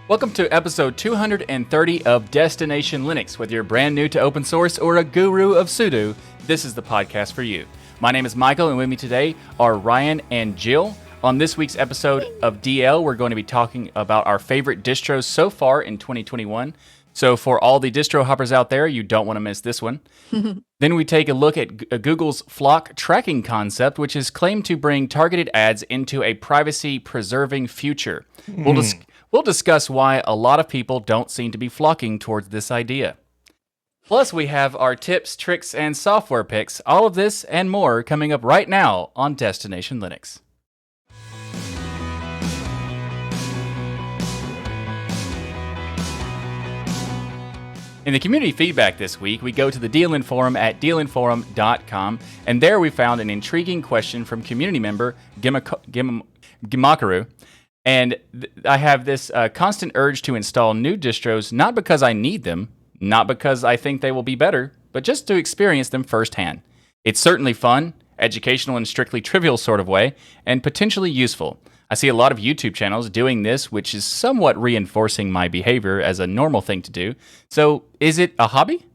Welcome to episode 230 of Destination Linux. Whether you're brand new to open source or a guru of Sudo, this is the podcast for you. My name is Michael, and with me today are Ryan and Jill. On this week's episode of DL, we're going to be talking about our favorite distros so far in 2021. So for all the distro hoppers out there, you don't want to miss this one. Then we take a look at Google's FLoC tracking concept, which is claimed to bring targeted ads into a privacy-preserving future. We'll discuss why a lot of people don't seem to be flocking towards this idea. Plus, we have our tips, tricks, and software picks. All of this and more coming up right now on Destination Linux. In the community feedback this week, we go to the DLN forum at dlnforum.com, and there we found an intriguing question from community member Gimakaru. And I have this constant urge to install new distros, not because I need them, not because I think they will be better, but just to experience them firsthand. It's certainly fun, educational in a strictly trivial sort of way, and potentially useful. I see a lot of YouTube channels doing this, which is somewhat reinforcing my behavior as a normal thing to do. So is it a hobby?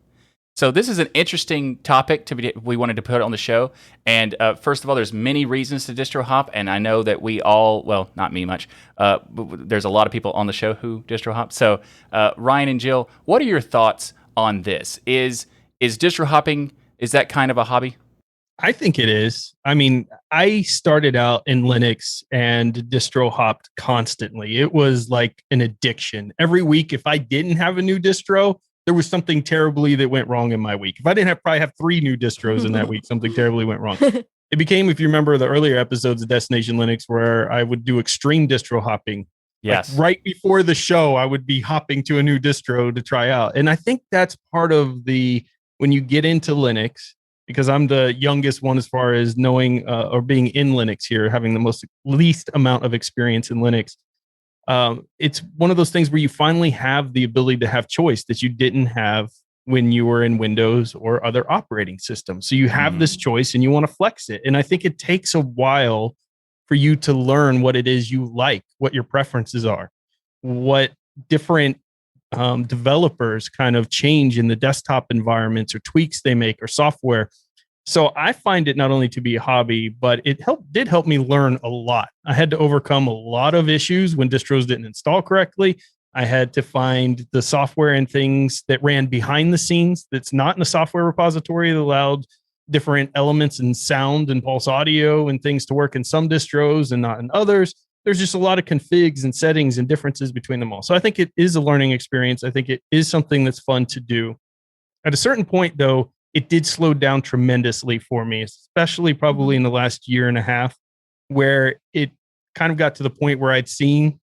So this is an interesting topic we wanted to put on the show. And first of all, there's many reasons to distro hop, and I know that we all, well, not me much, but there's a lot of people on the show who distro hop. So Ryan and Jill, what are your thoughts on this? Is distro hopping, is that kind of a hobby? I think it is. I mean, I started out in Linux and distro hopped constantly. It was like an addiction. Every week, if I didn't have a new distro, there was something terribly that went wrong in my week. If I didn't probably have 3 new distros in that week, something terribly went wrong. It became, if you remember the earlier episodes of Destination Linux, where I would do extreme distro hopping. Yes. Like right before the show, I would be hopping to a new distro to try out. And I think that's part of when you get into Linux, because I'm the youngest one as far as knowing or being in Linux here, having the least amount of experience in Linux. It's one of those things where you finally have the ability to have choice that you didn't have when you were in Windows or other operating systems. So you have this choice and you want to flex it. And I think it takes a while for you to learn what it is you like, what your preferences are, what different developers kind of change in the desktop environments or tweaks they make or software. So I find it not only to be a hobby, but it did help me learn a lot. I had to overcome a lot of issues when distros didn't install correctly. I had to find the software and things that ran behind the scenes that's not in a software repository that allowed different elements and sound and pulse audio and things to work in some distros and not in others. There's just a lot of configs and settings and differences between them all. So I think it is a learning experience. I think it is something that's fun to do. At a certain point, though, it did slow down tremendously for me, especially probably in the last year and a half, where it kind of got to the point where I'd seen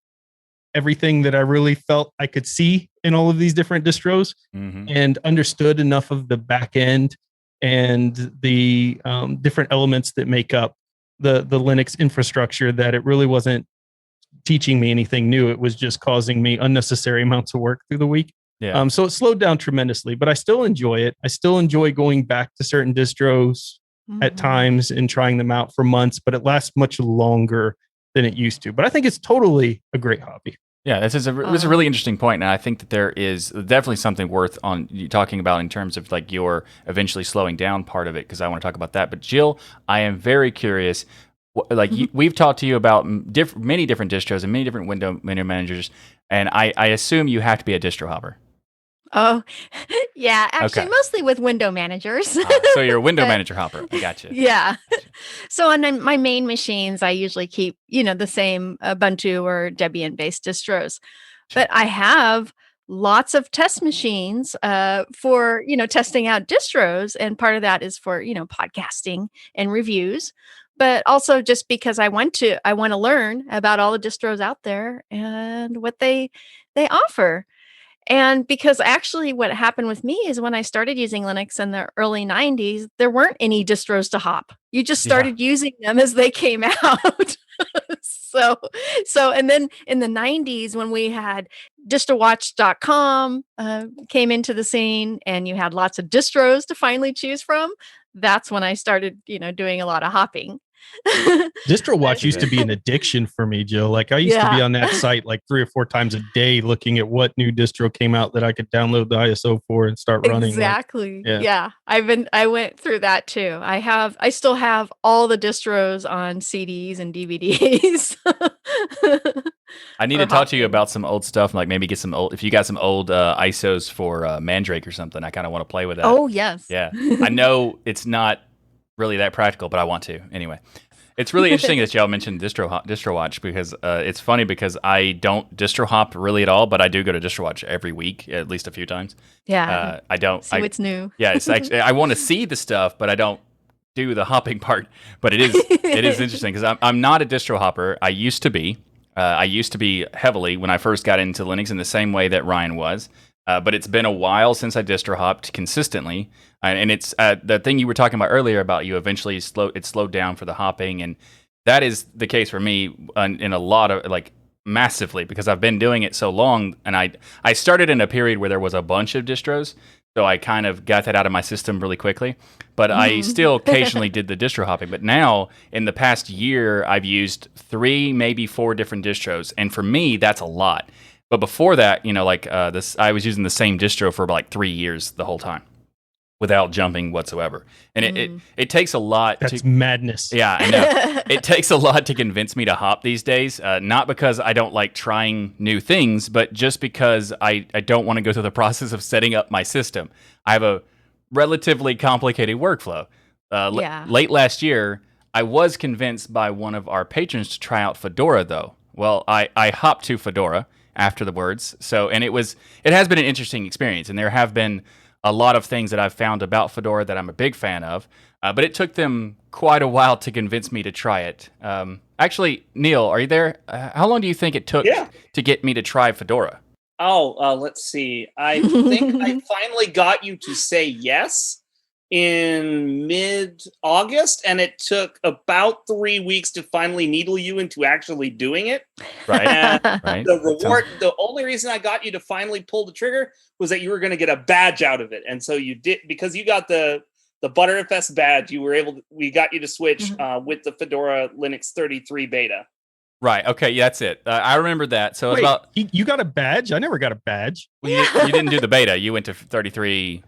everything that I really felt I could see in all of these different distros and understood enough of the back end and the different elements that make up the Linux infrastructure that it really wasn't teaching me anything new. It was just causing me unnecessary amounts of work through the week. Yeah. So it slowed down tremendously, but I still enjoy it. I still enjoy going back to certain distros at times and trying them out for months, but it lasts much longer than it used to. But I think it's totally a great hobby. Yeah, this is a really interesting point, and I think that there is definitely something worth on you talking about in terms of like your eventually slowing down part of it, because I want to talk about that. But Jill, I am very curious. Like we've talked to you about many different distros and many different window managers, and I assume you have to be a distro hopper. Oh, yeah. Actually, Okay. Mostly with window managers. So you're a window But- manager hopper. I got you. Yeah. So on my main machines, I usually keep, the same Ubuntu or Debian-based distros. But I have lots of test machines for, testing out distros. And part of that is for, podcasting and reviews. But also just because I want to learn about all the distros out there and what they offer. And because actually what happened with me is when I started using Linux in the early 90s, there weren't any distros to hop. You just started using them as they came out. And then in the 90s when we had distrowatch.com came into the scene and you had lots of distros to finally choose from, that's when I started, doing a lot of hopping. DistroWatch used to be an addiction for me, Jill. Like I used to be on that site like 3 or 4 times a day looking at what new distro came out that I could download the ISO for and start running. Exactly. Yeah. I went through that too. I still have all the distros on CDs and DVDs. I need to talk to you about some old stuff, like maybe get some old, if you got some old ISOs for Mandrake or something, I kind of want to play with that. Oh, yes. Yeah. I know it's not really that practical, but I want to. Anyway, it's really interesting that y'all mentioned DistroWatch because it's funny because I don't distro hop really at all, but I do go to DistroWatch every week, at least a few times. Yeah. I don't. See what's new. Yeah. It's actually, I want to see the stuff, but I don't do the hopping part. But it is interesting because I'm not a distro hopper. I used to be. I used to be heavily when I first got into Linux in the same way that Ryan was. But it's been a while since I distro hopped consistently. And it's the thing you were talking about earlier about you eventually slowed down for the hopping. And that is the case for me in a lot of, like, massively, because I've been doing it so long. And I started in a period where there was a bunch of distros. So I kind of got that out of my system really quickly. But I still occasionally did the distro hopping. But now, in the past year, I've used 3, maybe 4 different distros. And for me, that's a lot. But before that, I was using the same distro for like 3 years the whole time without jumping whatsoever. And it takes a lot. That's madness. Yeah, I know. It takes a lot to convince me to hop these days. Not because I don't like trying new things, but just because I don't want to go through the process of setting up my system. I have a relatively complicated workflow. Late last year, I was convinced by one of our patrons to try out Fedora, though. Well, I hopped to Fedora after the words. And it has been an interesting experience, and there have been a lot of things that I've found about Fedora that I'm a big fan of, but it took them quite a while to convince me to try it. Actually, Neil, are you there? How long do you think it took to get me to try Fedora? Oh, let's see. I think I finally got you to say yes in mid-August, and it took about 3 weeks to finally needle you into actually doing it. Right. Right. The only reason I got you to finally pull the trigger was that you were going to get a badge out of it, and so you did, because you got the Butterfs badge. We got you to switch with the Fedora Linux 33 beta. Right. Okay. Yeah, that's it. I remember that. So Wait, about you got a badge? I never got a badge. Well, you didn't do the beta. You went to 33.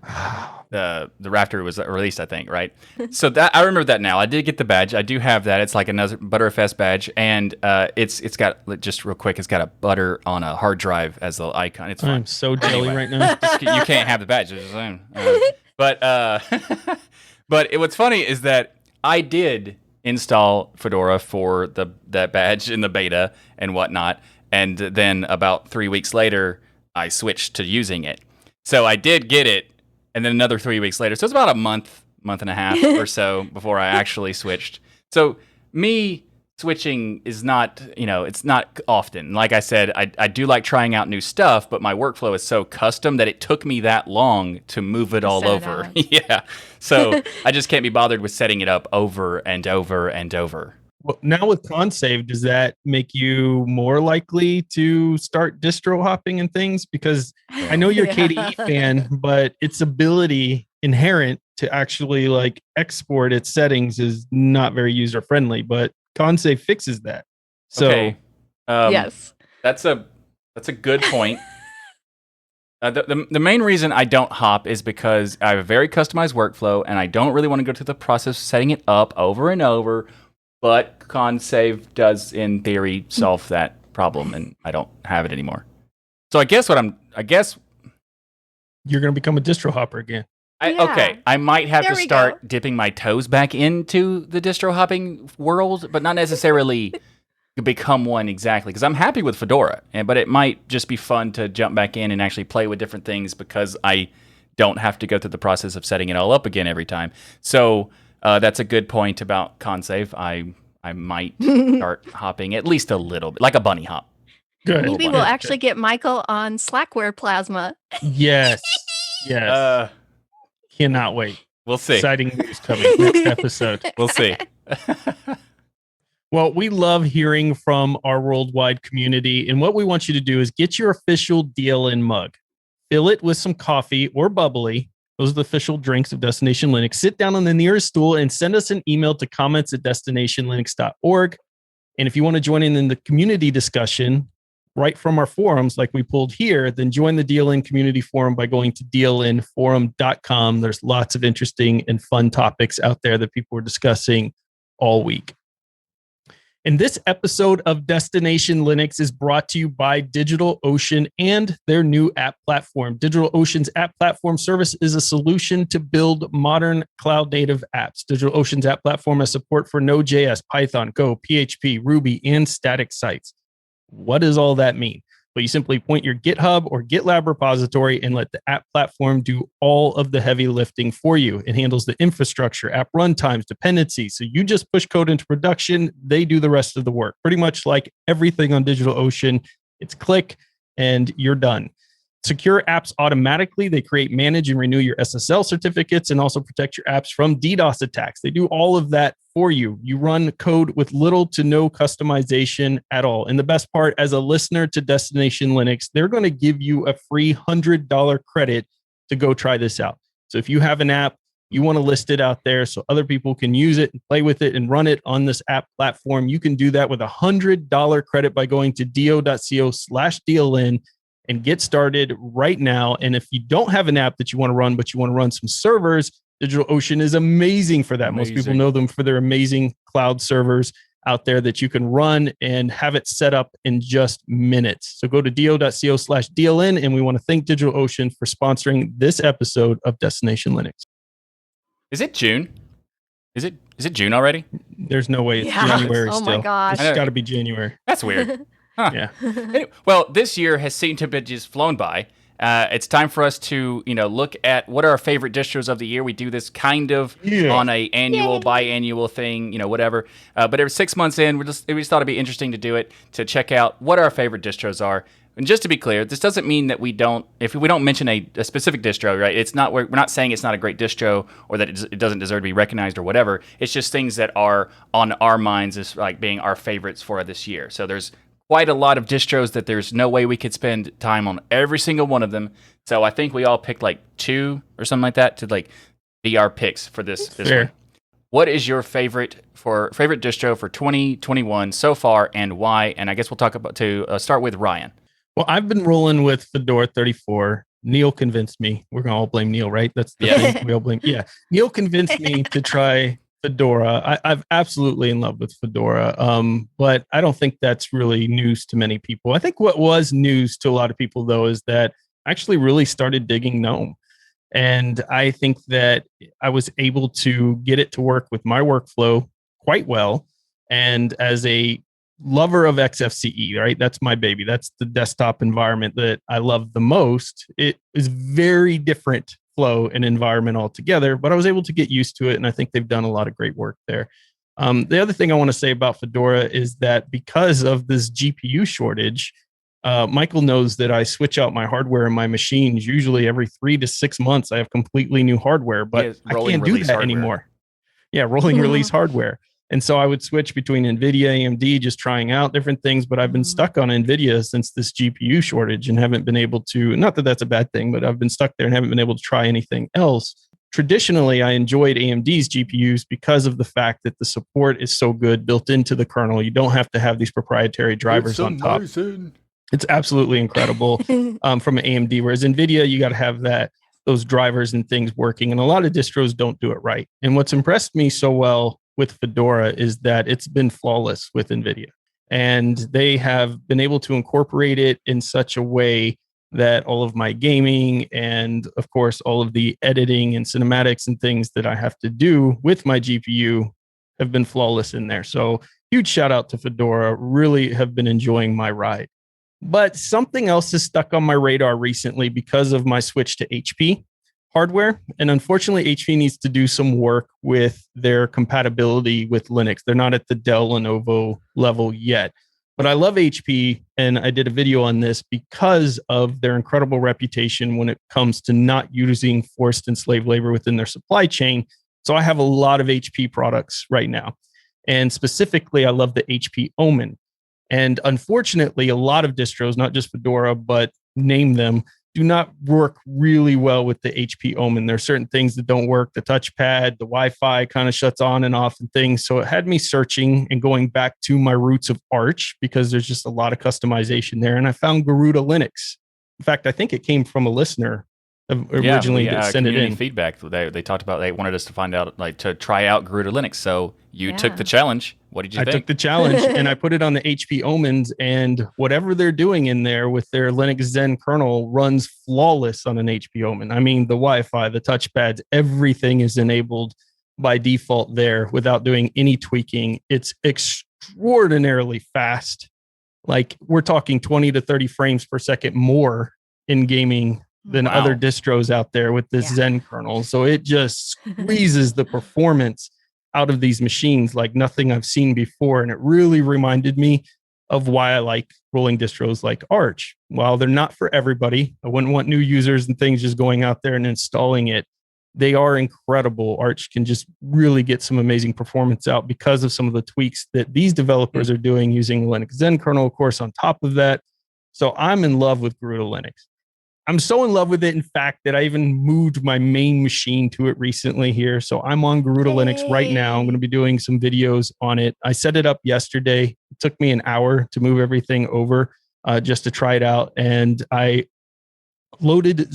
The Raptor was released, I think. Right. So that I remember that now. I did get the badge. I do have that. It's like another Butterfs badge, and it's got, just real quick, it's got a butter on a hard drive as the icon. It's fine. I'm so jelly right now. You can't have the badge. But what's funny is that I did install Fedora for that badge in the beta and whatnot, and then about 3 weeks later, I switched to using it. So I did get it, and then another 3 weeks later. So it's about a month and a half or so before I actually switched. So me switching is not, it's not often. Like I said, I do like trying out new stuff, but my workflow is so custom that it took me that long to move it all over. Yeah. So I just can't be bothered with setting it up over and over and over. Well, now with ConSave, does that make you more likely to start distro hopping and things? Because I know you're a KDE fan, but its ability inherent to actually like export its settings is not very user friendly, but ConSave fixes that. So okay. Yes, that's a good point. The main reason I don't hop is because I have a very customized workflow, and I don't really want to go through the process of setting it up over and over. But ConSave does, in theory, solve that problem, and I don't have it anymore. So I guess you're going to become a distro hopper again. Okay, I might have to start dipping my toes back into the distro hopping world, but not necessarily become one exactly, because I'm happy with Fedora, but it might just be fun to jump back in and actually play with different things because I don't have to go through the process of setting it all up again every time. So that's a good point about ConSave. I might start hopping at least a little bit, like a bunny hop. Good. Maybe we'll actually get Michael on Slackware Plasma. Yes. Cannot wait. We'll see. Exciting news coming next episode. We'll see. Well, we love hearing from our worldwide community, and what we want you to do is get your official DLN mug. Fill it with some coffee or bubbly, Those are the official drinks of Destination Linux. Sit down on the nearest stool and send us an email to comments@destinationlinux.org. And if you want to join in the community discussion right from our forums like we pulled here, then join the DLN community forum by going to dlnforum.com. There's lots of interesting and fun topics out there that people are discussing all week. And this episode of Destination Linux is brought to you by DigitalOcean and their new app platform. DigitalOcean's app platform service is a solution to build modern cloud-native apps. DigitalOcean's app platform has support for Node.js, Python, Go, PHP, Ruby, and static sites. What does all that mean? Well, you simply point your GitHub or GitLab repository and let the app platform do all of the heavy lifting for you. It handles the infrastructure, app runtimes, dependencies. So you just push code into production. They do the rest of the work. Pretty much like everything on DigitalOcean, it's click and you're done. Secure apps automatically. They create, manage, and renew your SSL certificates and also protect your apps from DDoS attacks. They do all of that for you. You run code with little to no customization at all. And the best part, as a listener to Destination Linux, they're going to give you a free $100 credit to go try this out. So if you have an app, you want to list it out there so other people can use it and play with it and run it on this app platform, you can do that with a $100 credit by going to do.co/DLN and get started right now. And if you don't have an app that you want to run, but you want to run some servers, DigitalOcean is amazing for that. Amazing. Most people know them for their amazing cloud servers out there that you can run and have it set up in just minutes. So go to do.co/DLN, and we want to thank DigitalOcean for sponsoring this episode of Destination Linux. Is it June? Is it June already? There's no way it's January Oh still. my gosh. It's got to be January. That's weird. Huh. Yeah. Anyway, well, this year has seemed to be just flown by. It's time for us to, look at what are our favorite distros of the year. We do this kind of on a annual, biannual thing, whatever. But every 6 months in, we just thought it'd be interesting to do it, to check out what our favorite distros are. And just to be clear, this doesn't mean that if we don't mention a specific distro, right? It's not, we're not saying it's not a great distro or that it doesn't deserve to be recognized or whatever. It's just things that are on our minds as like being our favorites for this year. So there's quite a lot of distros that there's no way we could spend time on every single one of them. So I think we all picked like 2 or something like that to like be our picks for this one. What is your favorite distro for 2021 so far, and why? And I guess we'll talk about start with Ryan. Well, I've been rolling with Fedora 34. Neil convinced me. We're going to all blame Neil, right? That's the thing. We all blame. Yeah. Neil convinced me to try Fedora. I'm absolutely in love with Fedora, but I don't think that's really news to many people. I think what was news to a lot of people, though, is that I actually really started digging GNOME. And I think that I was able to get it to work with my workflow quite well. And as a lover of XFCE, right? That's my baby. That's the desktop environment that I love the most. It is very different flow and environment altogether, but I was able to get used to it, and I think they've done a lot of great work there. The other thing I want to say about Fedora is that because of this GPU shortage, Michael knows that I switch out my hardware in my machines usually every 3 to 6 months. I have completely new hardware, but I can't do that anymore. Yeah, rolling release hardware. And so I would switch between NVIDIA, AMD, just trying out different things. But I've been stuck on NVIDIA since this GPU shortage and haven't been able to, not that that's a bad thing, but I've been stuck there and haven't been able to try anything else. Traditionally, I enjoyed AMD's GPUs because of the fact that the support is so good built into the kernel. You don't have to have these proprietary drivers on top. It's absolutely incredible from AMD. Whereas NVIDIA, you got to have those drivers and things working. And a lot of distros don't do it right. And what's impressed me so well with Fedora is that it's been flawless with NVIDIA. And they have been able to incorporate it in such a way that all of my gaming and, of course, all of the editing and cinematics and things that I have to do with my GPU have been flawless in there. So huge shout out to Fedora. Really have been enjoying my ride. But something else has stuck on my radar recently because of my switch to HP hardware. And unfortunately, HP needs to do some work with their compatibility with Linux. They're not at the Dell Lenovo level yet. But I love HP, and I did a video on this because of their incredible reputation when it comes to not using forced and slave labor within their supply chain. So I have a lot of HP products right now. And specifically, I love the HP Omen. And unfortunately, a lot of distros, not just Fedora, but name them, do not work really well with the HP Omen. There's certain things that don't work. The touchpad, the Wi-Fi kind of shuts on and off and things. So it had me searching and going back to my roots of Arch because there's just a lot of customization there. And I found Garuda Linux. In fact, I think it came from a listener originally that sent it in. Feedback. They talked about, they wanted us to find out, like, to try out Garuda Linux. So you took the challenge. What did you think? I took the challenge and I put it on the HP Omens, and whatever they're doing in there with their Linux Zen kernel runs flawless on an HP Omen. I mean, the Wi-Fi, the touchpads, everything is enabled by default there without doing any tweaking. It's extraordinarily fast. Like, we're talking 20 to 30 frames per second more in gaming than other distros out there with this Zen kernel. So it just squeezes the performance out of these machines like nothing I've seen before. And it really reminded me of why I like rolling distros like Arch. While they're not for everybody, I wouldn't want new users and things just going out there and installing it. They are incredible. Arch can just really get some amazing performance out because of some of the tweaks that these developers are doing using Linux Zen kernel, of course, on top of that. So I'm in love with Garuda Linux. I'm so in love with it, in fact, that I even moved my main machine to it recently here. So I'm on Garuda Linux right now. I'm going to be doing some videos on it. I set it up yesterday. It took me an hour to move everything over just to try it out. And I loaded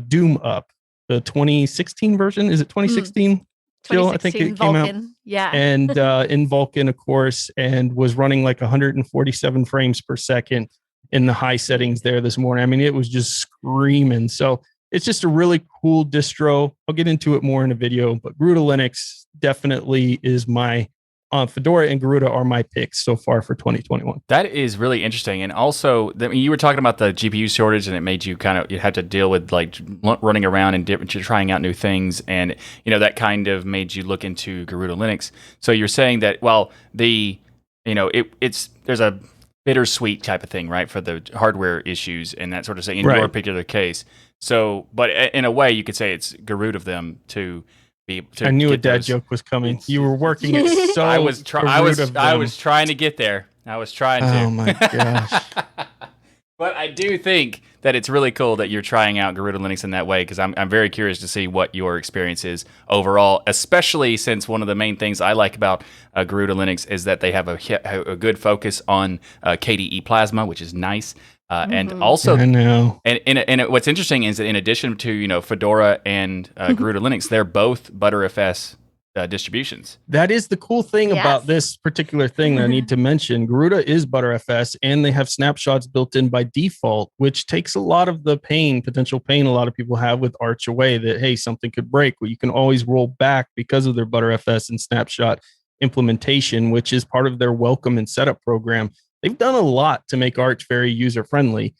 Doom up, the 2016 version. Is it 2016? Jill, I think it Vulkan. came out. Yeah. And in Vulkan, of course, and was running like 147 frames per second in the high settings there this morning. I mean, it was just screaming. So it's just a really cool distro. I'll get into it more in a video, but Garuda Linux definitely is my Fedora and Garuda are my picks so far for 2021. That is really interesting. And also, I mean, you were talking about the GPU shortage, and it made you you had to deal with like running around and trying out new things. And, you know, that kind of made you look into Garuda Linux. So you're saying that, well, there's a bittersweet type of thing, right, for the hardware issues and that sort of thing in your particular case. So, but in a way, you could say it's Garuda of them to be. I knew a dad joke was coming. You were working it so. I was trying to get there. I was trying to. Oh my gosh. But I do think that it's really cool that you're trying out Garuda Linux in that way, because I'm very curious to see what your experience is overall, especially since one of the main things I like about Garuda Linux is that they have a good focus on KDE Plasma, which is nice. And also, I know. And what's interesting is that in addition to, you know, Fedora and Garuda Linux, they're both ButterFS distributions. That is the cool thing about this particular thing that I need to mention. Garuda is ButterFS, and they have snapshots built in by default, which takes a lot of the potential pain a lot of people have with Arch away, that, hey, something could break. Well, you can always roll back because of their ButterFS and snapshot implementation, which is part of their welcome and setup program. They've done a lot to make Arch very user-friendly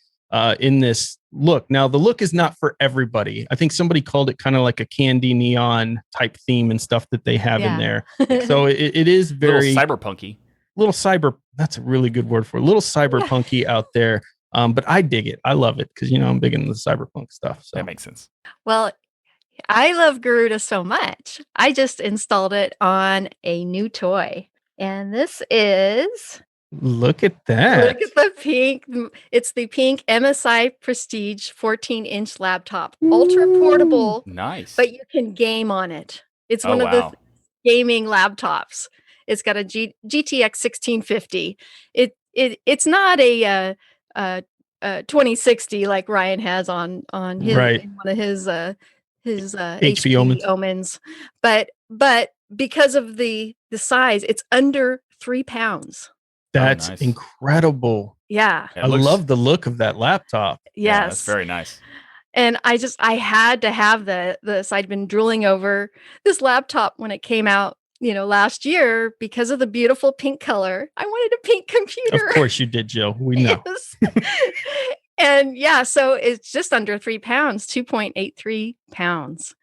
in this look. Now, the look is not for everybody. I think somebody called it kind of like a candy neon type theme and stuff that they have in there. So it is very cyberpunky. That's a really good word for it. A little cyberpunky out there. But I dig it. I love it because, you know, I'm big into the cyberpunk stuff. So that makes sense. Well, I love Garuda so much. I just installed it on a new toy. And this is... Look at that. Look at the pink. It's the pink MSI Prestige 14-inch laptop. Ultra portable. Nice. But you can game on it. It's one of the gaming laptops. It's got a GTX 1650. It's not a 2060 like Ryan has on his one of his HP Omens. But because of the size, it's under 3 pounds. That's incredible. Yeah. I love the look of that laptop. Yes. Yeah, that's very nice. And I had to have this. I'd been drooling over this laptop when it came out, you know, last year because of the beautiful pink color. I wanted a pink computer. Of course you did, Jill. We know. And so it's just under 3 pounds, 2.83 pounds.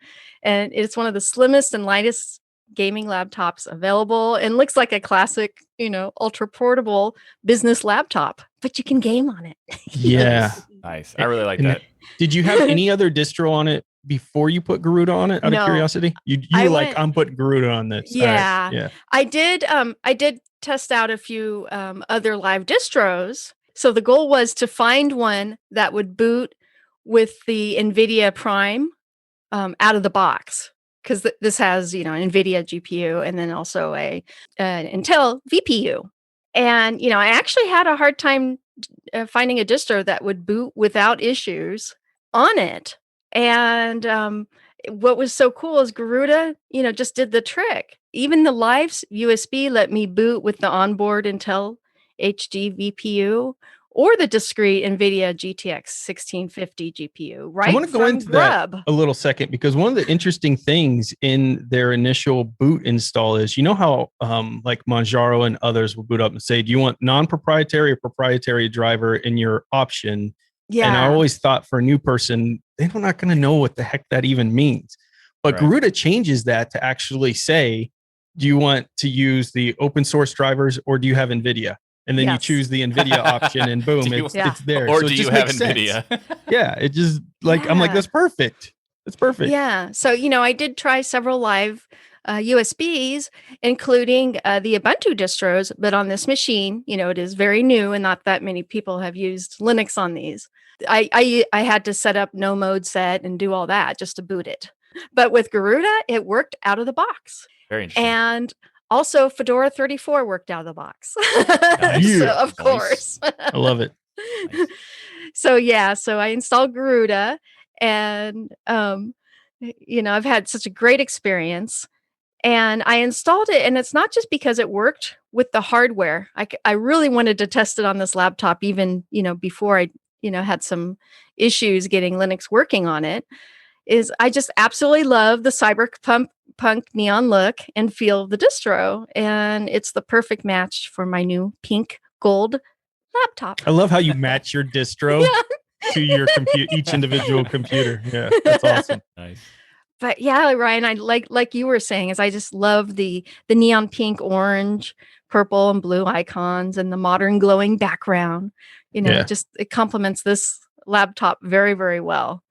And it's one of the slimmest and lightest gaming laptops available, and looks like a classic, you know, ultra portable business laptop, but you can game on it. Yeah. Nice. I really like that. Did you have any other distro on it before you put Garuda on it, out of curiosity? You were like, I'm putting Garuda on this. Yeah. Right. Yeah. I did test out a few other live distros. So the goal was to find one that would boot with the NVIDIA Prime out of the box, because this has, an NVIDIA GPU and then also an Intel VPU. And, I actually had a hard time finding a distro that would boot without issues on it. And what was so cool is Garuda, just did the trick. Even the live USB let me boot with the onboard Intel HD VPU or the discrete NVIDIA GTX 1650 GPU, right? I want to go into Grub. that a little second, because one of the interesting things in their initial boot install is, how like Manjaro and others will boot up and say, do you want non-proprietary or proprietary driver in your option? Yeah. And I always thought for a new person, they're not going to know what the heck that even means. But Garuda changes that to actually say, do you want to use the open source drivers or do you have NVIDIA? And then you choose the NVIDIA option and boom, it's there. Or so do you have NVIDIA? Yeah, it just I'm like, that's perfect. That's perfect. Yeah. So, I did try several live USBs, including the Ubuntu distros, but on this machine, it is very new and not that many people have used Linux on these. I had to set up no mode set and do all that just to boot it. But with Garuda, it worked out of the box. Very interesting. And also Fedora 34 worked out of the box. Nice. So, of course. I love it. Nice. So I installed Garuda and, I've had such a great experience. And I installed it, and it's not just because it worked with the hardware. I really wanted to test it on this laptop even, before I, had some issues getting Linux working on it. Is I just absolutely love the cyberpunk neon look and feel of the distro, and it's the perfect match for my new pink gold laptop. I love how you match your distro to your each individual computer. Yeah, that's awesome. Nice. But yeah, Ryan, I like you were saying, is I just love the neon pink, orange, purple, and blue icons and the modern glowing background. It complements this laptop very, very well.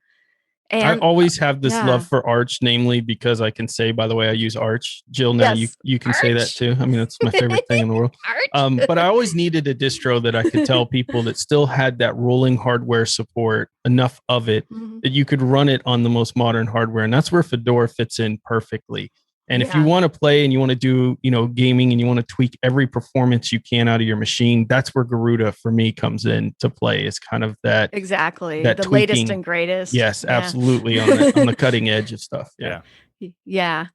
And I always have this love for Arch, namely because I can say, by the way, I use Arch. Jill, now you can say that too. I mean, that's my favorite thing in the world. But I always needed a distro that I could tell people that still had that rolling hardware support, enough of it, that you could run it on the most modern hardware. And that's where Fedora fits in perfectly. And if you want to play and you want to do, gaming and you want to tweak every performance you can out of your machine, that's where Garuda for me comes in to play. It's kind of that exactly that the tweaking. Latest and greatest. Yes, absolutely on the cutting edge of stuff. Yeah.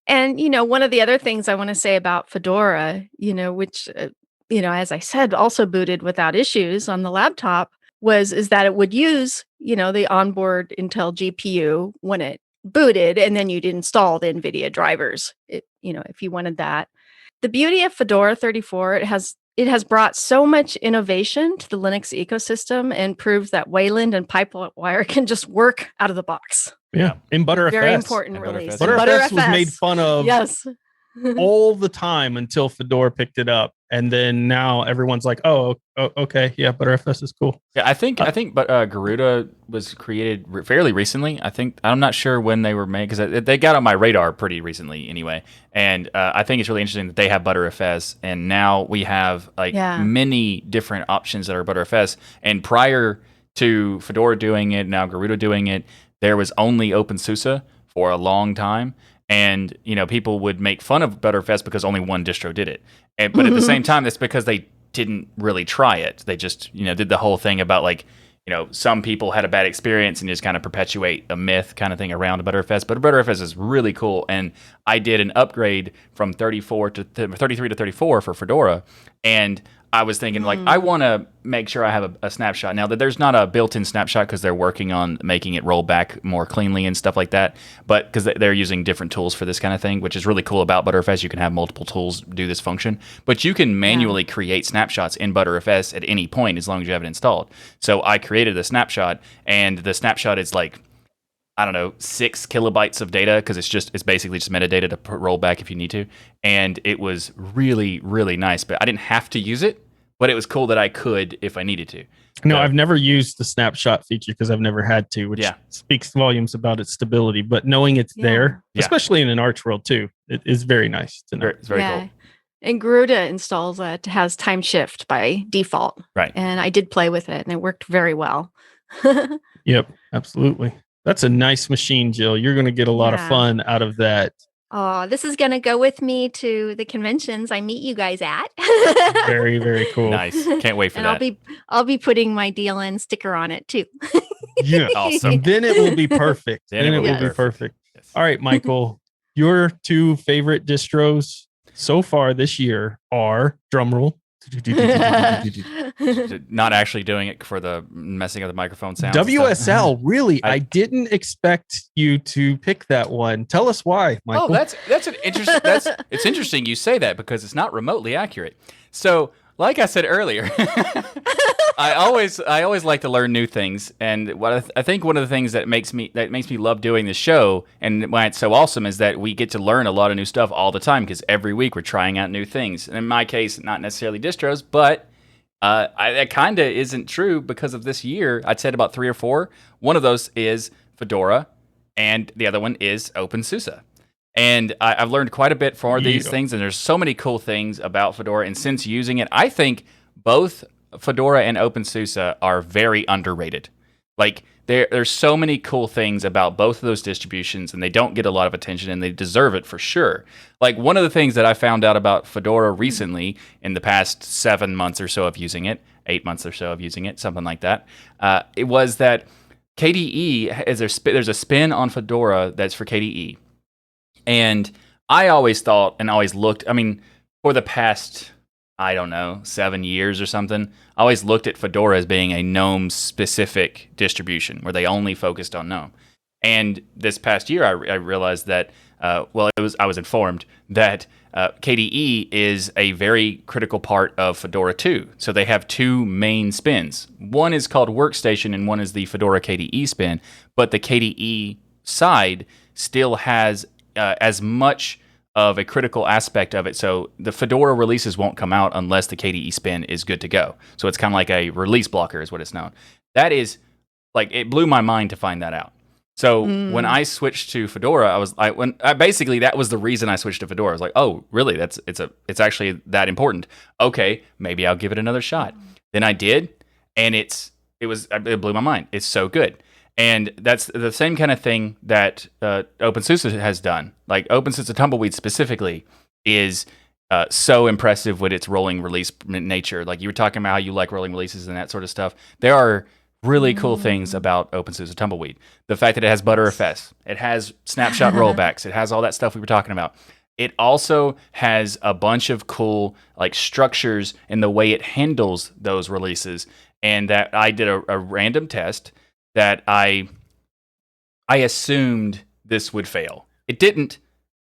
And one of the other things I want to say about Fedora, which as I said, also booted without issues on the laptop, is that it would use the onboard Intel GPU when it booted, and then you'd install the NVIDIA drivers, if you wanted that. The beauty of Fedora 34, it has brought so much innovation to the Linux ecosystem and proves that Wayland and Pipewire can just work out of the box. Yeah, in ButterFS. Very important release. ButterFS was made fun of all the time until Fedora picked it up. And then now everyone's like, oh okay, yeah, ButterFS is cool. Yeah, I think Garuda was created fairly recently. I'm not sure when they were made, because they got on my radar pretty recently anyway. And I think it's really interesting that they have ButterFS, and now we have many different options that are ButterFS. And prior to Fedora doing it, now Garuda doing it, there was only OpenSUSE for a long time. And, people would make fun of ButterFS because only one distro did it. But at the same time, that's because they didn't really try it. They just, did the whole thing about some people had a bad experience and just kind of perpetuate a myth kind of thing around ButterFS. But ButterFS is really cool. And I did an upgrade from 33 to 34 for Fedora. And I was thinking, I want to make sure I have a snapshot. Now, that there's not a built-in snapshot because they're working on making it roll back more cleanly and stuff like that, but because they're using different tools for this kind of thing, which is really cool about ButterFS. You can have multiple tools do this function, but you can manually create snapshots in ButterFS at any point as long as you have it installed. So I created a snapshot, and the snapshot is 6 kilobytes of data, because it's basically just metadata to roll back if you need to. And it was really, really nice. But I didn't have to use it, but it was cool that I could if I needed to. No, I've never used the snapshot feature because I've never had to, which speaks volumes about its stability. But knowing it's there, especially in an Arch world too, it is very nice to know. It's very cool. And Garuda installs has time shift by default. Right. And I did play with it, and it worked very well. Yep, absolutely. That's a nice machine, Jill. You're going to get a lot of Yeah. fun out of that. Oh, this is going to go with me to the conventions I meet you guys at. Very, very cool. Nice. Can't wait for And that. I'll be putting my DLN sticker on it too. Yeah, Awesome. Then it will be perfect. Then Then it it will will be be perfect. Yes. All right, Michael, your 2 favorite distros so far this year are, drumroll, Not actually doing it for the messing up the microphone sounds. WSL. Really, I- I didn't expect you to pick that one. Tell us why, Michael. Oh, that's an interesting. It's interesting you say that because it's not remotely accurate. So, like I said earlier, I always like to learn new things, and what I think one of the things that makes me love doing this show, and why it's so awesome, is that we get to learn a lot of new stuff all the time because every week we're trying out new things. And in my case, not necessarily distros, but that kind of isn't true because of this year. I'd said about 3 or 4. One of those is Fedora, and the other one is OpenSUSE. And I've learned quite a bit for these things, and there's so many cool things about Fedora. And since using it, I think both Fedora and OpenSUSE are very underrated. Like, there's so many cool things about both of those distributions, and they don't get a lot of attention, and they deserve it for sure. Like, one of the things that I found out about Fedora recently, in the past 7 months or so of using it, 8 months or so of using it, something like that, it was that KDE, there's a spin on Fedora that's for KDE. And I always thought and always looked, I mean, for the past, I don't know, 7 years or something, I always looked at Fedora as being a GNOME-specific distribution where they only focused on GNOME. And this past year, I realized that, I was informed that KDE is a very critical part of Fedora 2. So they have 2 main spins. One is called Workstation, and one is the Fedora KDE spin. But the KDE side still has as much of a critical aspect of it. So the Fedora releases won't come out unless the KDE spin is good to go. So it's kind of like a release blocker is what it's known. That is, like, it blew my mind to find that out. So when I switched to Fedora, basically that was the reason I switched to Fedora. I was like, oh, really? It's actually that important. Okay, maybe I'll give it another shot. Then I did, and it blew my mind. It's so good. And that's the same kind of thing that OpenSUSE has done. Like, OpenSUSE Tumbleweed specifically is so impressive with its rolling release nature. Like, you were talking about how you like rolling releases and that sort of stuff. There are really cool things about OpenSUSE Tumbleweed. The fact that it has Btrfs, it has snapshot rollbacks, it has all that stuff we were talking about. It also has a bunch of cool, like, structures in the way it handles those releases. And that I did a random test that I assumed this would fail. It didn't,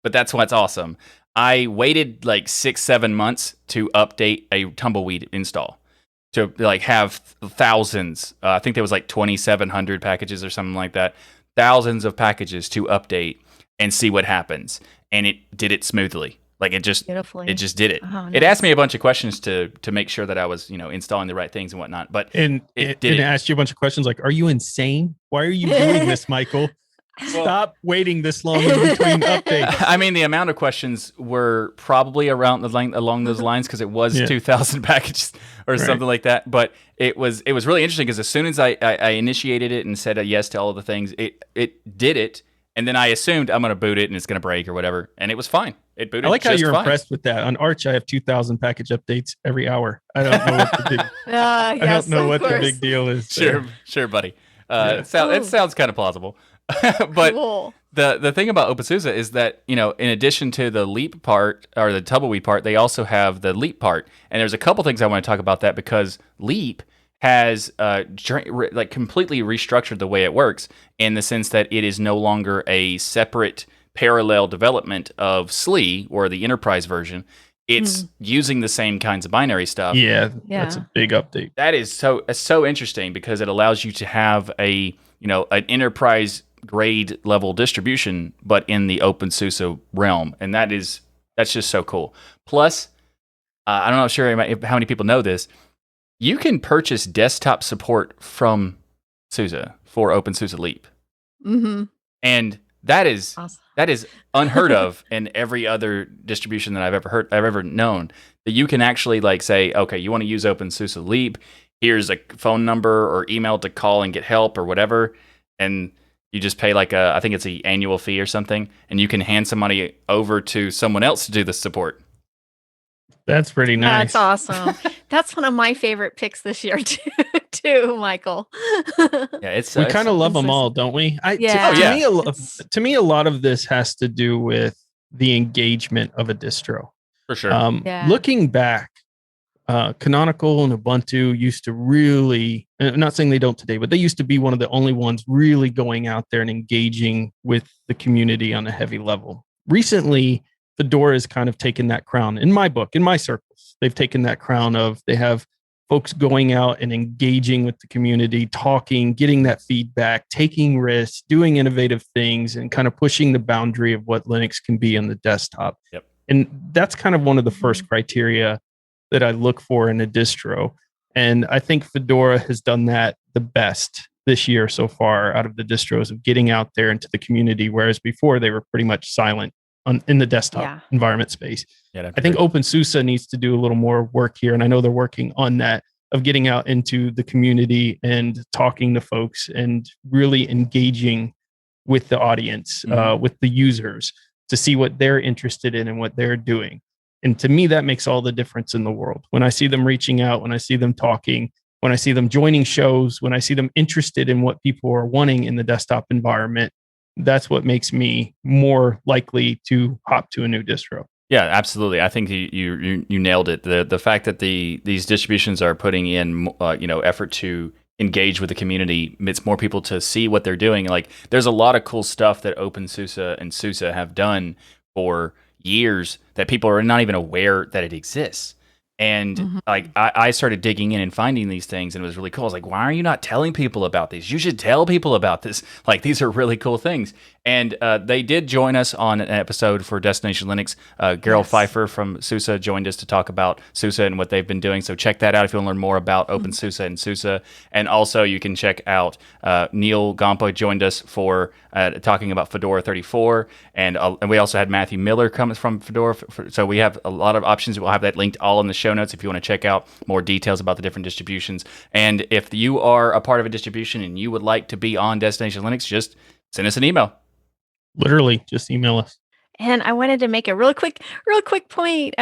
but that's what's awesome. I waited like 6-7 months to update a Tumbleweed install to, like, have thousands. I think there was like 2,700 packages or something like that. Thousands of packages to update and see what happens. And it did it smoothly. Like, it just did it. Oh, It asked me a bunch of questions to make sure that I was, installing the right things and whatnot. But it asked you a bunch of questions like, are you insane? Why are you doing this, Michael? Stop waiting this long in between updates. I mean, the amount of questions were probably along those lines because it was 2,000 packages or something like that. But it was really interesting because as soon as I initiated it and said a yes to all of the things, it did it. And then I assumed I'm going to boot it and it's going to break or whatever. And it was fine. It booted. I like how you're fine. impressed with that. On Arch, I have 2,000 package updates every hour. I don't know what the big deal is. Sure, buddy. It sounds kind of plausible. But cool. The thing about OpenSUSE is that, in addition to the Leap part or the Tumbleweed part, they also have the Leap part. And there's a couple things I want to talk about that because Leap has completely restructured the way it works in the sense that it is no longer a separate parallel development of SLE or the enterprise version. It's using the same kinds of binary stuff. Yeah, that's a big update. That is so interesting because it allows you to have an enterprise grade level distribution, but in the OpenSUSE realm, and that's just so cool. Plus, I'm not sure how many people know this. You can purchase desktop support from SUSE for OpenSUSE Leap, and that is awesome. That is unheard of in every other distribution that I've ever known. That you can actually say, okay, you want to use OpenSUSE Leap, here's a phone number or email to call and get help or whatever, and you just pay like I think it's an annual fee or something, and you can hand some money over to someone else to do the support. That's pretty nice. That's awesome. That's one of my favorite picks this year too, Michael. Yeah, we kind of love them all, don't we? To me, a lot of this has to do with the engagement of a distro. For sure. Looking back, Canonical and Ubuntu used to really, I'm not saying they don't today, but they used to be one of the only ones really going out there and engaging with the community on a heavy level. Recently, Fedora has kind of taken that crown. In my book, in my circles, they've taken that crown of they have folks going out and engaging with the community, talking, getting that feedback, taking risks, doing innovative things, and kind of pushing the boundary of what Linux can be on the desktop. Yep. And that's kind of one of the first criteria that I look for in a distro. And I think Fedora has done that the best this year so far out of the distros, of getting out there into the community, whereas before they were pretty much silent in the desktop environment space. Yeah, I think OpenSUSE needs to do a little more work here, and I know they're working on that, of getting out into the community and talking to folks and really engaging with the audience, with the users, to see what they're interested in and what they're doing. And to me, that makes all the difference in the world. When I see them reaching out, when I see them talking, when I see them joining shows, when I see them interested in what people are wanting in the desktop environment, that's what makes me more likely to hop to a new distro. Yeah, absolutely. I think you nailed it. The fact that these distributions are putting in effort to engage with the community, it's more people to see what they're doing. Like, there's a lot of cool stuff that OpenSUSE and SUSE have done for years that people are not even aware that it exists. And I started digging in and finding these things, and it was really cool. I was like, why are you not telling people about these? You should tell people about this. Like, these are really cool things. And they did join us on an episode for Destination Linux. Gerald Pfeiffer from SUSE joined us to talk about SUSE and what they've been doing. So check that out if you want to learn more about OpenSUSE and SUSE. And also you can check out Neil Gompa joined us for talking about Fedora 34. And we also had Matthew Miller coming from Fedora. So we have a lot of options. We'll have that linked all in the show notes if you want to check out more details about the different distributions. And if you are a part of a distribution and you would like to be on Destination Linux, just send us an email. Literally, just email us. And I wanted to make a real quick point.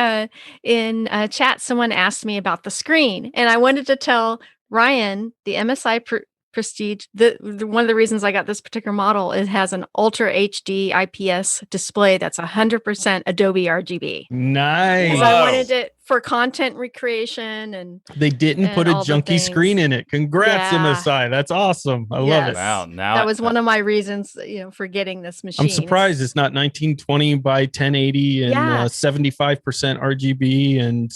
In chat, someone asked me about the screen, and I wanted to tell Ryan, the MSI Prestige, one of the reasons I got this particular model, it has an Ultra HD IPS display that's 100% Adobe RGB. Nice. Because I wanted it for content recreation, and they didn't put a junky screen in it. Congrats, MSI. That's awesome. I love it. Wow. Now that was one of my reasons, for getting this machine. I'm surprised it's not 1920 by 1080 and 75% RGB, and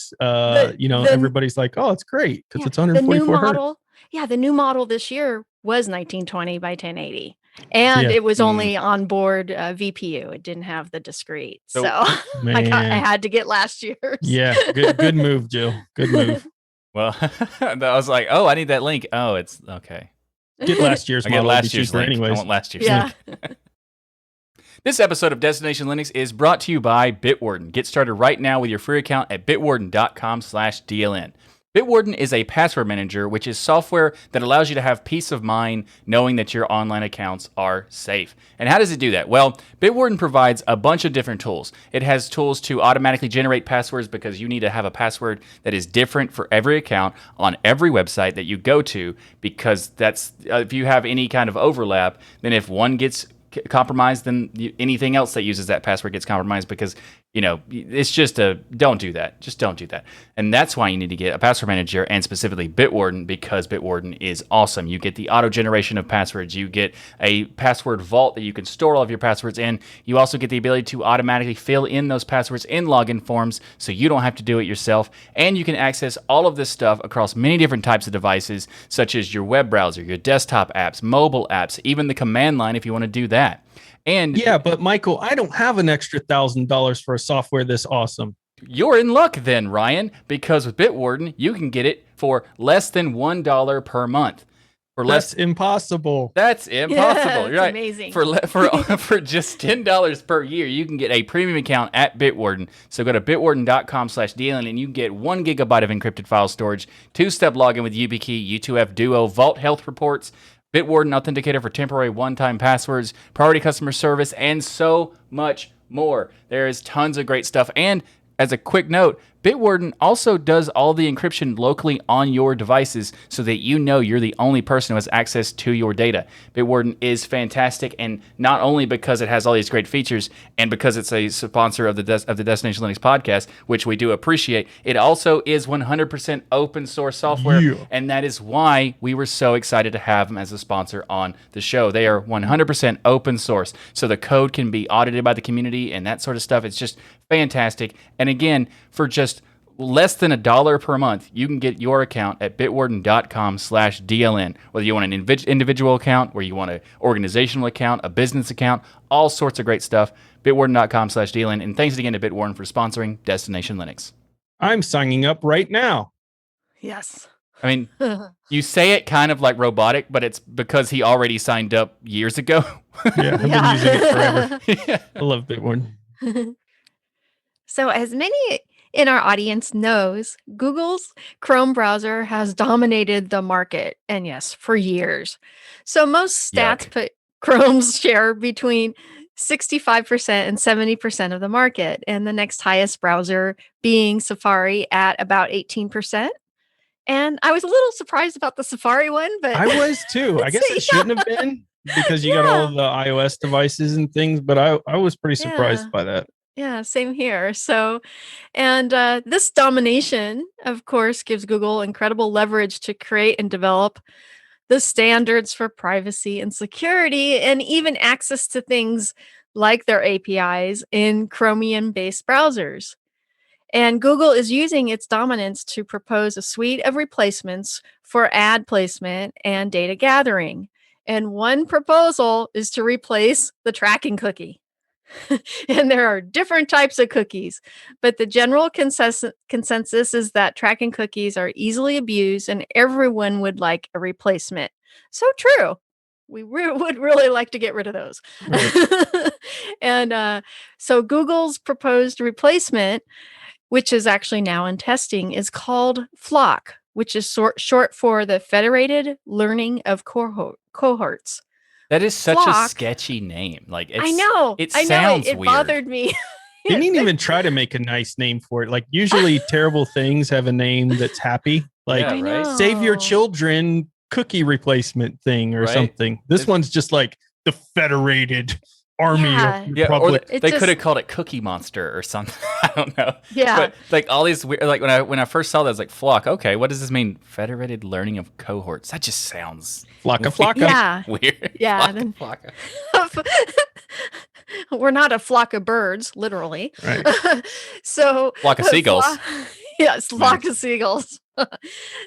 everybody's like, oh, it's great because it's 144 hertz. Yeah, the new model this year was 1920 by 1080. And it was only on board VPU. It didn't have the discrete. So I had to get last year's. Yeah, good move, Jill. Good move. Well, I was like, oh, I need that link. Oh, it's okay. Get last year's model. Last year's link. Anyways. I want last year's link. This episode of Destination Linux is brought to you by Bitwarden. Get started right now with your free account at bitwarden.com/DLN. Bitwarden is a password manager, which is software that allows you to have peace of mind knowing that your online accounts are safe. And how does it do that? Well, Bitwarden provides a bunch of different tools. It has tools to automatically generate passwords because you need to have a password that is different for every account on every website that you go to, because that's if you have any kind of overlap, then if one gets compromised, then anything else that uses that password gets compromised, because it's just don't do that. Just don't do that. And that's why you need to get a password manager, and specifically Bitwarden, because Bitwarden is awesome. You get the auto generation of passwords. You get a password vault that you can store all of your passwords in. You also get the ability to automatically fill in those passwords in login forms, so you don't have to do it yourself. And you can access all of this stuff across many different types of devices, such as your web browser, your desktop apps, mobile apps, even the command line if you want to do that. And yeah, but Michael, I don't have an extra $1,000 for a software this awesome. You're in luck then, Ryan, because with Bitwarden, you can get it for less than $1 per month. For That's impossible. That's impossible. You're right. Amazing. For just $10 per year, you can get a premium account at Bitwarden. So go to bitwarden.com/DLN and you can get 1 gigabyte of encrypted file storage, 2-step login with YubiKey, U2F Duo, Vault Health Reports, Bitwarden Authenticator for temporary one-time passwords, priority customer service, and so much more. There is tons of great stuff. And as a quick note, Bitwarden also does all the encryption locally on your devices so that you know you're the only person who has access to your data. Bitwarden is fantastic, and not only because it has all these great features and because it's a sponsor of the Destination Linux podcast, which we do appreciate, it also is 100% open source software, and that is why we were so excited to have them as a sponsor on the show. They are 100% open source, so the code can be audited by the community and that sort of stuff. It's just fantastic. And again, for just less than $1 per month, you can get your account at bitwarden.com/DLN. Whether you want an individual account, where you want an organizational account, a business account, all sorts of great stuff. bitwarden.com/DLN. And thanks again to Bitwarden for sponsoring Destination Linux. I'm signing up right now. Yes. I mean, you say it kind of like robotic, but it's because he already signed up years ago. Yeah, I've been using it forever. Yeah. I love Bitwarden. So as many in our audience knows, Google's Chrome browser has dominated the market, and yes, for years. So most stats put Chrome's share between 65% and 70% of the market, and the next highest browser being Safari at about 18%. And I was a little surprised about the Safari one, but I was too. I guess it shouldn't have been because you got all the iOS devices and things, but I was pretty surprised by that. Yeah, same here. So, and this domination, of course, gives Google incredible leverage to create and develop the standards for privacy and security, and even access to things like their APIs in Chromium-based browsers. And Google is using its dominance to propose a suite of replacements for ad placement and data gathering. And one proposal is to replace the tracking cookie. And there are different types of cookies, but the general consensus is that tracking cookies are easily abused and everyone would like a replacement. So true. We would really like to get rid of those. Right. And so Google's proposed replacement, which is actually now in testing, is called FLoC, which is short for the Federated Learning of Cohorts. That is such a sketchy name. Like, I know. It sounds weird. It bothered me. They didn't even try to make a nice name for it. Like, usually terrible things have a name that's happy. Like, Save Your Children cookie replacement thing or something. This one's just like the Federated Army of Republic. Or they could have called it Cookie Monster or something. I don't know. Yeah. But like all these weird, like when I first saw that, I was like, FLoC. Okay, what does this mean? Federated Learning of Cohorts. That just sounds flocka. Yeah. Weird. Yeah. Flocka. We're not a flock of birds, literally. Right. So flock of seagulls. Yes, flock of seagulls.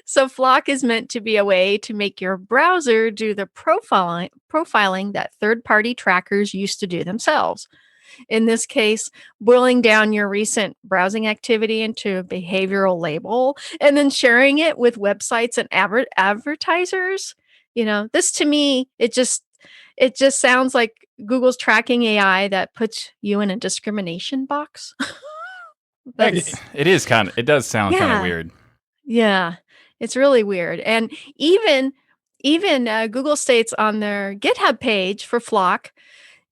So FLoC is meant to be a way to make your browser do the profiling that third-party trackers used to do themselves. In this case, boiling down your recent browsing activity into a behavioral label and then sharing it with websites and advertisers. You know, this to me, it just sounds like Google's tracking AI that puts you in a discrimination box. It does sound kind of weird. Yeah, it's really weird. And even Google states on their GitHub page for FLoC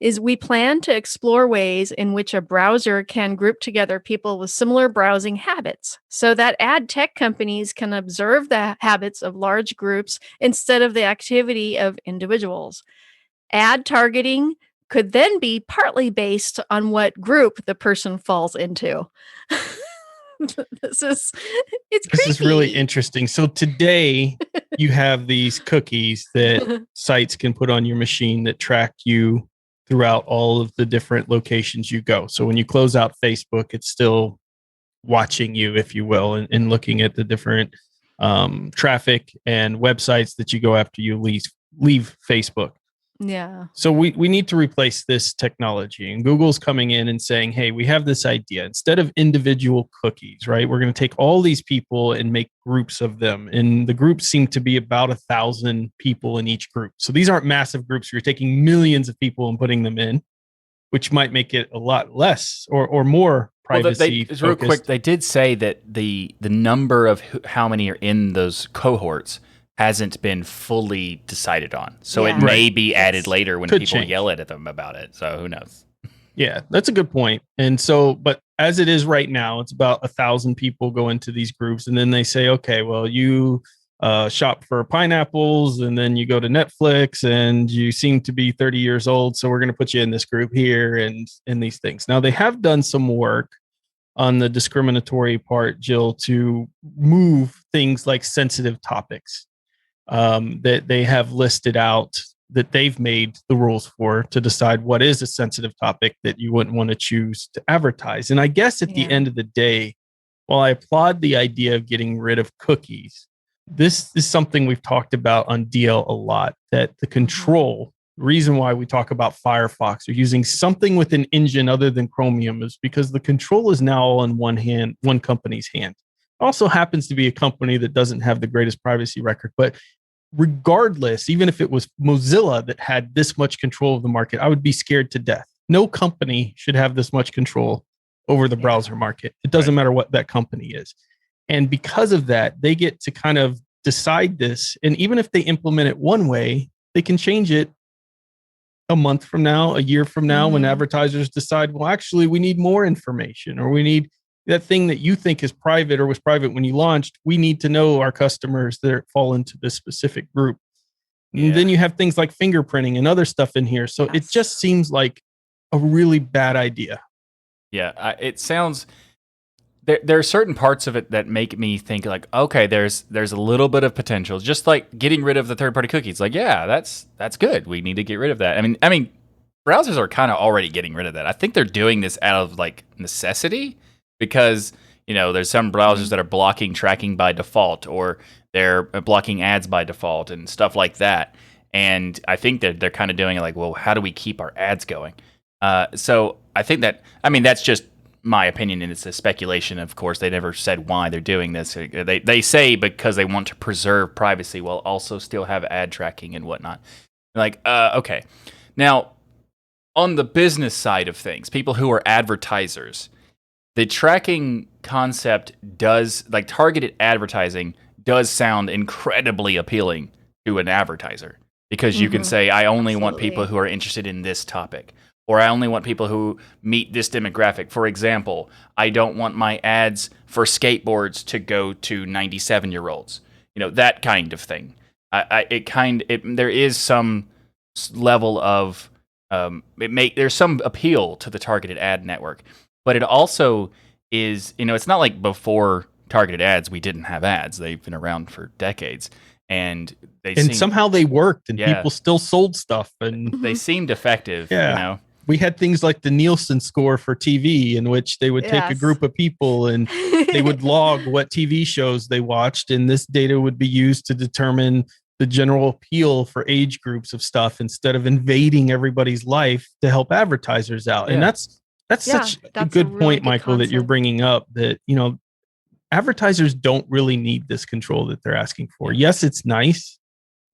is we plan to explore ways in which a browser can group together people with similar browsing habits so that ad tech companies can observe the habits of large groups instead of the activity of individuals. Ad targeting could then be partly based on what group the person falls into. This is really interesting. So today you have these cookies that sites can put on your machine that track you throughout all of the different locations you go. So when you close out Facebook, it's still watching you, if you will, and looking at the different traffic and websites that you go after you leave Facebook. Yeah. So we need to replace this technology. And Google's coming in and saying, hey, we have this idea. Instead of individual cookies, right? We're going to take all these people and make groups of them. And the groups seem to be about 1,000 people in each group. So these aren't massive groups. You're taking millions of people and putting them in, which might make it a lot less or more privacy focused. Real quick, they did say that the number of how many are in those cohorts hasn't been fully decided on. So it may be added later when people yell at them about it. So who knows? Yeah, that's a good point. And so, but as it is right now, it's about 1,000 people go into these groups. And then they say, okay, well, you shop for pineapples and then you go to Netflix and you seem to be 30 years old. So we're going to put you in this group here and these things. Now, they have done some work on the discriminatory part, Jill, to move things like sensitive topics that they have listed out that they've made the rules for to decide what is a sensitive topic that you wouldn't want to choose to advertise. And I guess at the end of the day, while I applaud the idea of getting rid of cookies, this is something we've talked about on DL a lot, that the control, reason why we talk about Firefox or using something with an engine other than Chromium is because the control is now all in one company's hand. Also happens to be a company that doesn't have the greatest privacy record. But regardless, even if it was Mozilla that had this much control of the market, I would be scared to death. No company should have this much control over the browser market. It doesn't matter what that company is. And because of that, they get to kind of decide this. And even if they implement it one way, they can change it a month from now, a year from now, when advertisers decide, well, actually, we need more information, or we need that thing that you think is private or was private when you launched. We need to know our customers that fall into this specific group. And then you have things like fingerprinting and other stuff in here. So it just seems like a really bad idea. Yeah, it sounds... There are certain parts of it that make me think like, okay, there's a little bit of potential. Just like getting rid of the third-party cookies. Like, yeah, that's good. We need to get rid of that. I mean, browsers are kind of already getting rid of that. I think they're doing this out of like necessity because, there's some browsers that are blocking tracking by default, or they're blocking ads by default and stuff like that. And I think that they're kind of doing it like, well, how do we keep our ads going? So I think that's just my opinion, and it's a speculation. Of course, they never said why they're doing this. They say because they want to preserve privacy while also still have ad tracking and whatnot. Like, okay. Now, on the business side of things, people who are advertisers, the tracking concept does, like targeted advertising, does sound incredibly appealing to an advertiser because you can say, I only want people who are interested in this topic. Or I only want people who meet this demographic. For example, I don't want my ads for skateboards to go to 97-year-olds. That kind of thing. There is some level of there's some appeal to the targeted ad network, but it also is. It's not like before targeted ads we didn't have ads. They've been around for decades, and somehow they worked, and people still sold stuff, and they seemed effective. We had things like the Nielsen score for TV, in which they would take a group of people and they would log what TV shows they watched. And this data would be used to determine the general appeal for age groups of stuff instead of invading everybody's life to help advertisers out. Yeah. And that's such a good point, Michael, that you're bringing up, that, advertisers don't really need this control that they're asking for. Yes, it's nice,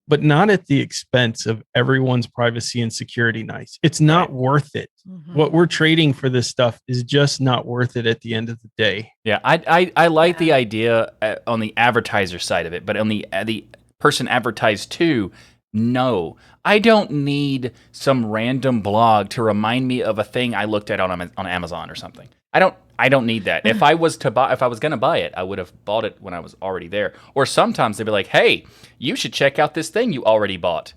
but not at the expense of everyone's privacy and security. Nice. It's not worth it. What we're trading for this stuff is just not worth it at the end of the day. Yeah, I like the idea on the advertiser side of it, but on the person advertised to, no. I don't need some random blog to remind me of a thing I looked at on Amazon or something. I don't need that. If I was going to buy it, I would have bought it when I was already there. Or sometimes they'd be like, "Hey, you should check out this thing you already bought."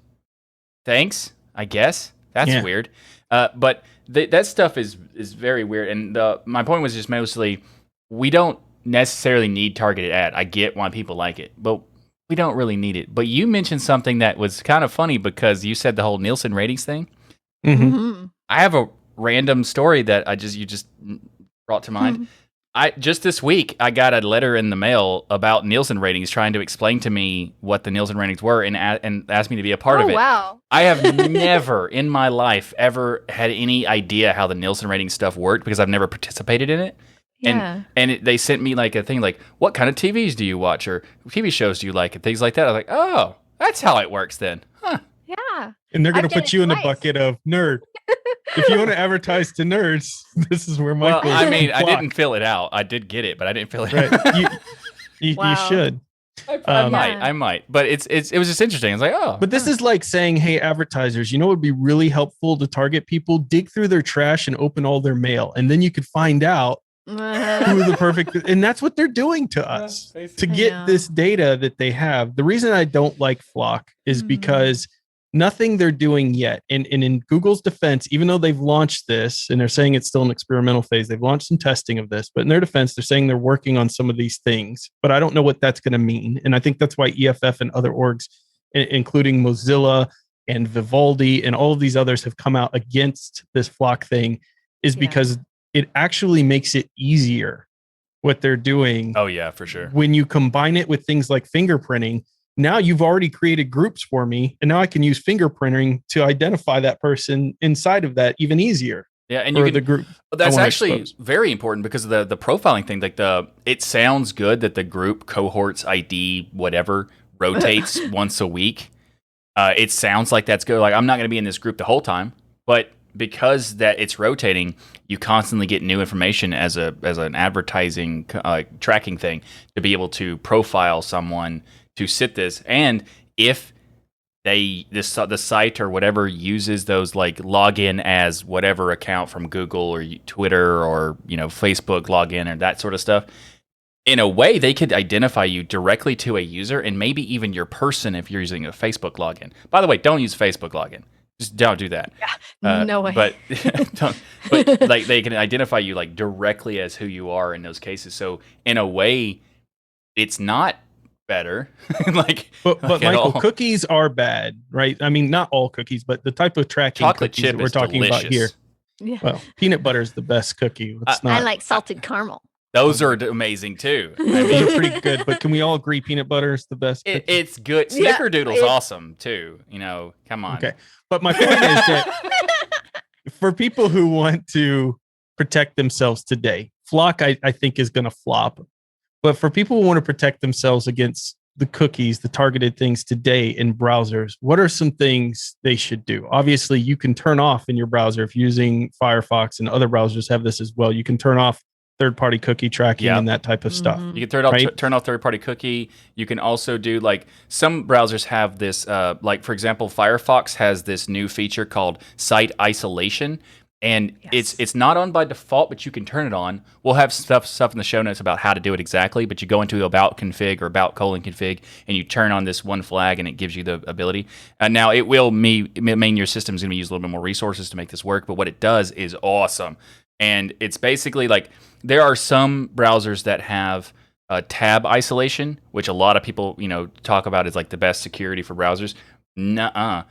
Thanks, I guess. That's weird. But that stuff is very weird. And my point was just mostly, we don't necessarily need targeted ad. I get why people like it, but we don't really need it. But you mentioned something that was kind of funny because you said the whole Nielsen ratings thing. I have a random story that you just brought to mind. I just this week I got a letter in the mail about Nielsen ratings, trying to explain to me what the Nielsen ratings were, and asked me to be a part of it. Wow. I have never in my life ever had any idea how the Nielsen rating stuff worked because I've never participated in it. Yeah. And they sent me like a thing like, what kind of TVs do you watch or TV shows do you like and things like that. I was like, oh, that's how it works then. Huh. Yeah. And they're going I've to done put it you in the twice. bucket of nerd. If you want to advertise to nerds, this is where Michael. Well, I mean, I flock. didn't fill it out. I did get it, but I didn't fill it Right. out. You Wow. should. I might. But it was just interesting. I was like, oh. But this is like saying, hey, advertisers, you know what would be really helpful to target people? Dig through their trash and open all their mail. And then you could find out who the perfect, and that's what they're doing to us to get this data that they have. The reason I don't like FLoC is because nothing they're doing yet. And in Google's defense, even though they've launched this and they're saying it's still an experimental phase, they've launched some testing of this, but in their defense, they're saying they're working on some of these things, but I don't know what that's going to mean. And I think that's why EFF and other orgs, including Mozilla and Vivaldi and all of these others, have come out against this FLoC thing, is because it actually makes it easier what they're doing. Oh yeah, for sure. When you combine it with things like fingerprinting, now you've already created groups for me, and now I can use fingerprinting to identify that person inside of that even easier. Yeah, and you can, the group. That's actually very important because of the profiling thing. Like it sounds good that the group cohorts ID whatever rotates once a week. It sounds like that's good. Like I'm not going to be in this group the whole time, but because that it's rotating, you constantly get new information as an advertising tracking thing to be able to profile someone to sit this. And if the site or whatever uses those like login as whatever account from Google or Twitter or Facebook login or that sort of stuff, in a way they could identify you directly to a user and maybe even your person if you're using a Facebook login. By the way, don't use Facebook login. Just don't do that. Yeah, no way. But but like they can identify you like directly as who you are in those cases. So in a way, it's not better. but Michael, cookies are bad, right? I mean, not all cookies, but the type of tracking chocolate cookies chip that we're talking delicious. about here. Yeah. Well, peanut butter is the best cookie. I like salted caramel. Those are amazing too. I Those mean, are pretty good, but can we all agree peanut butter is the best? it's good. Snickerdoodle's awesome too. Come on. Okay, but my point is that for people who want to protect themselves today, FLoC I think is going to flop. But for people who want to protect themselves against the cookies, the targeted things today in browsers, what are some things they should do? Obviously, you can turn off in your browser if you're using Firefox, and other browsers have this as well. You can turn off third-party cookie tracking and that type of stuff. You can turn off third-party cookie. You can also do like some browsers have this. Like for example, Firefox has this new feature called site isolation. And it's not on by default, but you can turn it on. We'll have stuff in the show notes about how to do it exactly, but you go into about config or about :config, and you turn on this one flag, and it gives you the ability. Now, it will mean your system is going to use a little bit more resources to make this work, but what it does is awesome. And it's basically like there are some browsers that have tab isolation, which a lot of people talk about as like the best security for browsers. Nuh-uh.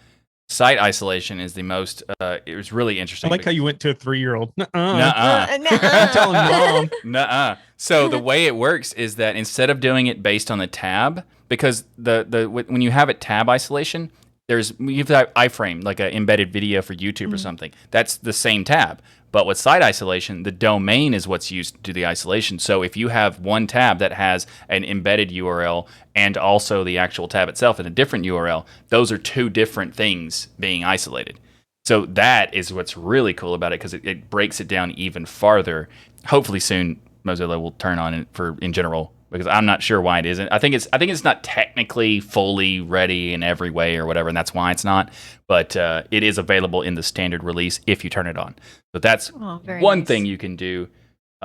Site isolation is the most. It was really interesting. I like how you went to a 3-year-old. Nuh-uh. I'm telling mom. Nuh-uh. So the way it works is that instead of doing it based on the tab, because when you have it tab isolation, you have that iframe, like an embedded video for YouTube or something. That's the same tab. But with site isolation, the domain is what's used to do the isolation. So if you have one tab that has an embedded URL and also the actual tab itself in a different URL, those are two different things being isolated. So that is what's really cool about it because it breaks it down even farther. Hopefully soon Mozilla will turn on it in general, because I'm not sure why it isn't. I think it's not technically fully ready in every way or whatever, and that's why it's not. But it is available in the standard release if you turn it on. So that's one thing you can do.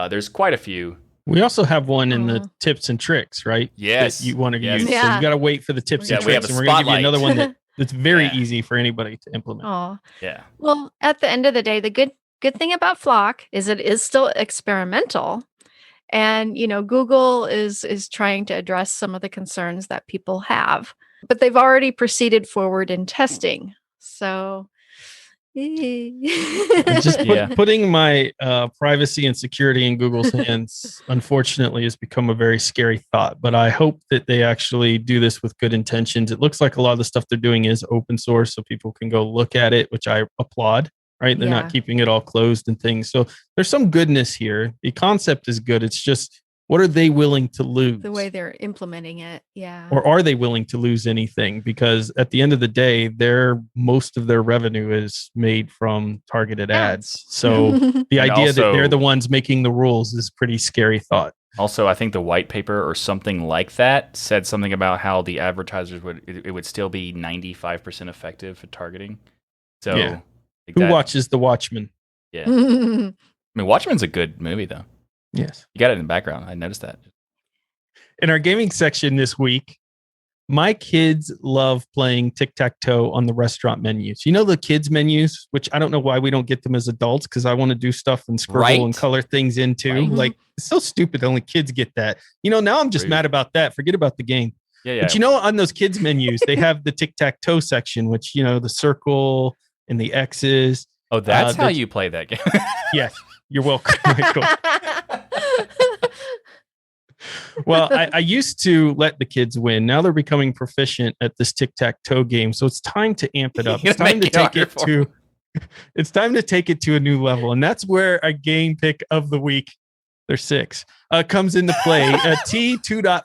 There's quite a few. We also have one in the tips and tricks, right? Yes. That you want to use. Yeah. So you got to wait for the tips and we have tricks, a and we're going to give you spotlight. another one that's very easy for anybody to implement. Oh, Yeah. well, at the end of the day, the good thing about FLoC is it is still experimental. And, Google is trying to address some of the concerns that people have, but they've already proceeded forward in testing. So, Just putting my privacy and security in Google's hands, unfortunately, has become a very scary thought. But I hope that they actually do this with good intentions. It looks like a lot of the stuff they're doing is open source, so people can go look at it, which I applaud. Right? They're not keeping it all closed and things. So there's some goodness here. The concept is good. It's just, what are they willing to lose? The way they're implementing it, Or are they willing to lose anything? Because at the end of the day, most of their revenue is made from targeted ads. So the idea that they're the ones making the rules is pretty scary thought. Also, I think the white paper or something like that said something about how the advertisers would still be 95% effective for targeting. So who watches The Watchmen? Yeah. I mean, Watchmen's a good movie, though. Yes. You got it in the background. I noticed that. In our gaming section this week, my kids love playing Tic Tac Toe on the restaurant menus. You know, the kids menus, which I don't know why we don't get them as adults, because I want to do stuff and scribble and color things into. Right. Like, it's so stupid. Only kids get that. You know, now I'm just mad about that. Forget about the game. Yeah. But you know, on those kids menus, they have the Tic Tac Toe section, which, you know, the circle and the X's. Oh, that's how you play that game. Yes. You're welcome, Michael. Well, I used to let the kids win. Now they're becoming proficient at this Tic Tac Toe game. So it's time to amp it up. It's time to take it to it's time to take it to a new level. And that's where a game pick of the week, there's 6, comes into play. T2.5.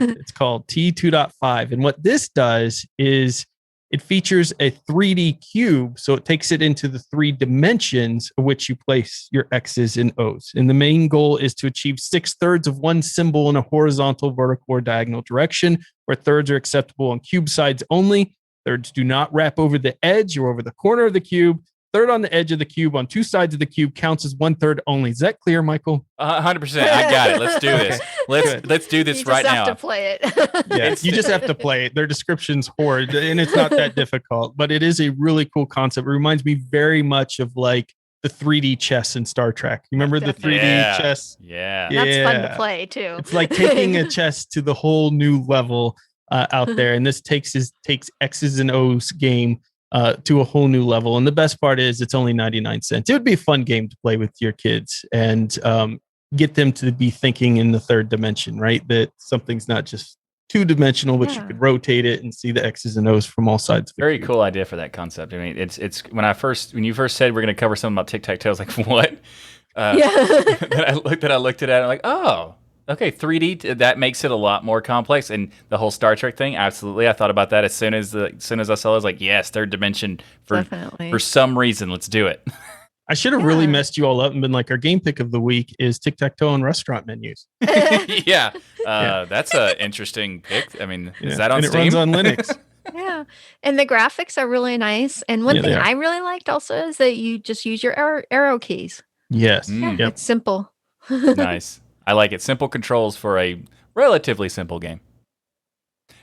It's called T2.5. And what this does is it features a 3D cube, so it takes it into the 3 dimensions of which you place your X's and O's. And the main goal is to achieve 6/3 of one symbol in a horizontal, vertical, or diagonal direction, where thirds are acceptable on cube sides only. Thirds do not wrap over the edge or over the corner of the cube. Third on the edge of the cube on 2 sides of the cube counts as 1/3 only. Is that clear, Michael? 100%. I got it. Let's do this. Let's do this right now. You just have to play it. Yeah, you just have to play it. Their description's horrid, and it's not that difficult, but it is a really cool concept. It reminds me very much of like the 3D chess in Star Trek. You remember the 3D chess? Yeah. That's fun to play too. It's like taking a chess to the whole new level out there, and this takes X's and O's game to a whole new level. And the best part is it's only 99 cents. It would be a fun game to play with your kids and get them to be thinking in the 3rd dimension, right? That something's not just 2-dimensional, but you could rotate it and see the X's and O's from all sides. Very cool idea for that concept. I mean, it's when you first said we're going to cover something about Tic Tac Toe, I was like, what? Then I looked at it, and I'm like, oh, okay, 3D, that makes it a lot more complex. And the whole Star Trek thing, absolutely. I thought about that as soon as I saw it. I was like, yes, 3rd dimension for some reason. Let's do it. I should have really messed you all up and been like, our game pick of the week is Tic Tac Toe on restaurant menus. That's an interesting pick. I mean, is that on Steam? It runs on Linux. Yeah. And the graphics are really nice. And one thing I really liked also is that you just use your arrow keys. Yes. It's simple. Nice. I like it. Simple controls for a relatively simple game.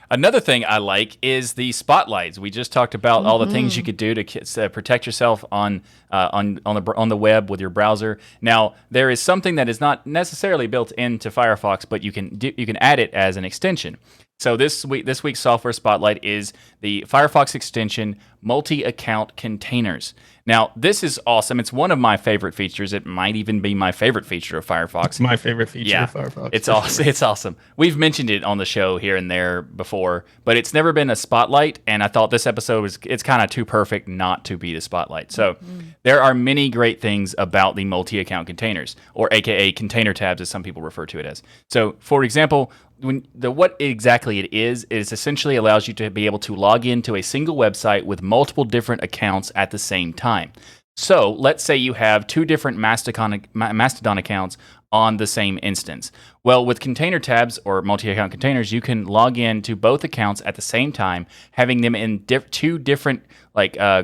Another thing I like is the spotlights. We just talked about all the things you could do to protect yourself on the web with your browser. Now, there is something that is not necessarily built into Firefox, but you can add it as an extension. So this week's software spotlight is the Firefox extension multi-account containers. Now, this is awesome. It's one of my favorite features. It might even be my favorite feature of Firefox. It's my favorite feature of Firefox. It's awesome. It's awesome. We've mentioned it on the show here and there before, but it's never been a spotlight, and I thought this episode it's kind of too perfect not to be the spotlight. So there are many great things about the multi-account containers, or AKA container tabs as some people refer to it as. So, for example, what exactly it is essentially allows you to be able to log into a single website with multiple different accounts at the same time. So let's say you have 2 different Mastodon accounts on the same instance. Well, with container tabs or multi-account containers, you can log in to both accounts at the same time, having them in 2 different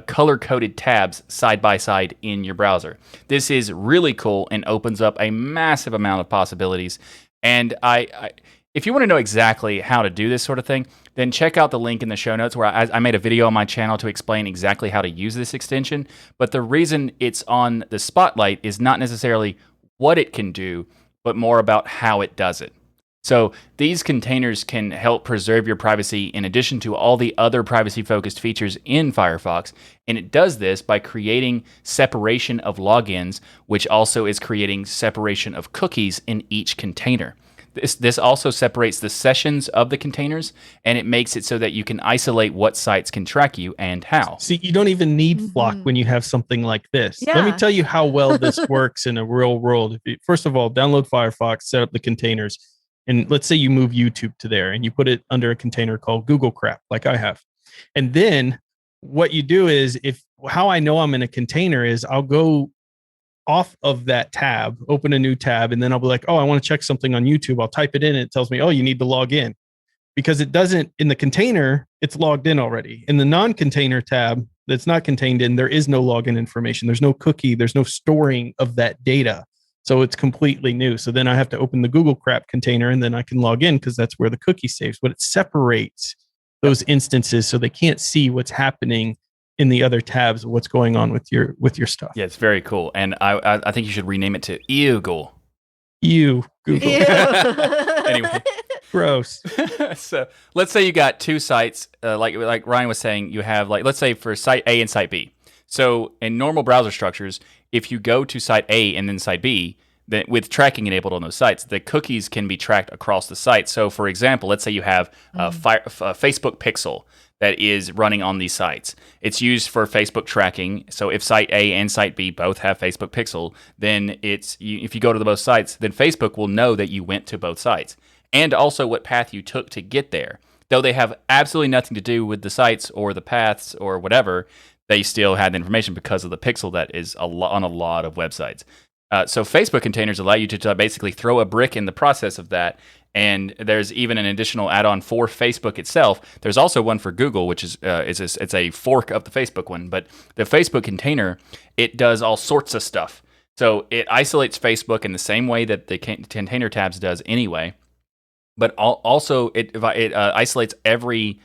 color-coded tabs side by side in your browser. This is really cool and opens up a massive amount of possibilities. And if you want to know exactly how to do this sort of thing, then check out the link in the show notes where I made a video on my channel to explain exactly how to use this extension. But the reason it's on the spotlight is not necessarily what it can do, but more about how it does it. So these containers can help preserve your privacy in addition to all the other privacy-focused features in Firefox. And it does this by creating separation of logins, which also is creating separation of cookies in each container. This also separates the sessions of the containers, and it makes it so that you can isolate what sites can track you and how. See, you don't even need FLoC when you have something like this. Let me Yeah. tell you how well this works in a real world. First of all, download Firefox, set up the containers, and let's say you move YouTube to there and you put it under a container called Google Crap, like I have. And then what you do is, how I know I'm in a container is I'll go off of that tab, open a new tab, and then I'll be like, oh, I want to check something on YouTube. I'll type it in, and it tells me, oh, you need to log in. Because it doesn't, in the container, it's logged in already. In the non-container tab that's not contained in, there is no login information. There's no cookie. There's no storing of that data. So it's completely new. So then I have to open the Google Crap container, and then I can log in because that's where the cookie saves. But it separates those instances so they can't see what's happening in the other tabs, what's going on with your stuff. Yeah, it's very cool. And I think you should rename it to Eagle. You, Google. Ew. Anyway. Gross. So let's say you got two sites, like Ryan was saying, you have, like, let's say for site A and site B. So in normal browser structures, if you go to site A and then site B, then with tracking enabled on those sites, the cookies can be tracked across the site. So for example, let's say you have a Facebook pixel that is running on these sites. It's used for Facebook tracking. So if site A and site B both have Facebook pixel, then if you go to both sites, then Facebook will know that you went to both sites, and also what path you took to get there. Though they have absolutely nothing to do with the sites or the paths or whatever, they still had the information because of the pixel that is on a lot of websites. So Facebook containers allow you to basically throw a brick in the process of that. And there's even an additional add-on for Facebook itself. There's also one for Google, which is it's a fork of the Facebook one. But the Facebook container, it does all sorts of stuff. So it isolates Facebook in the same way that the container tabs does anyway. But also it isolates every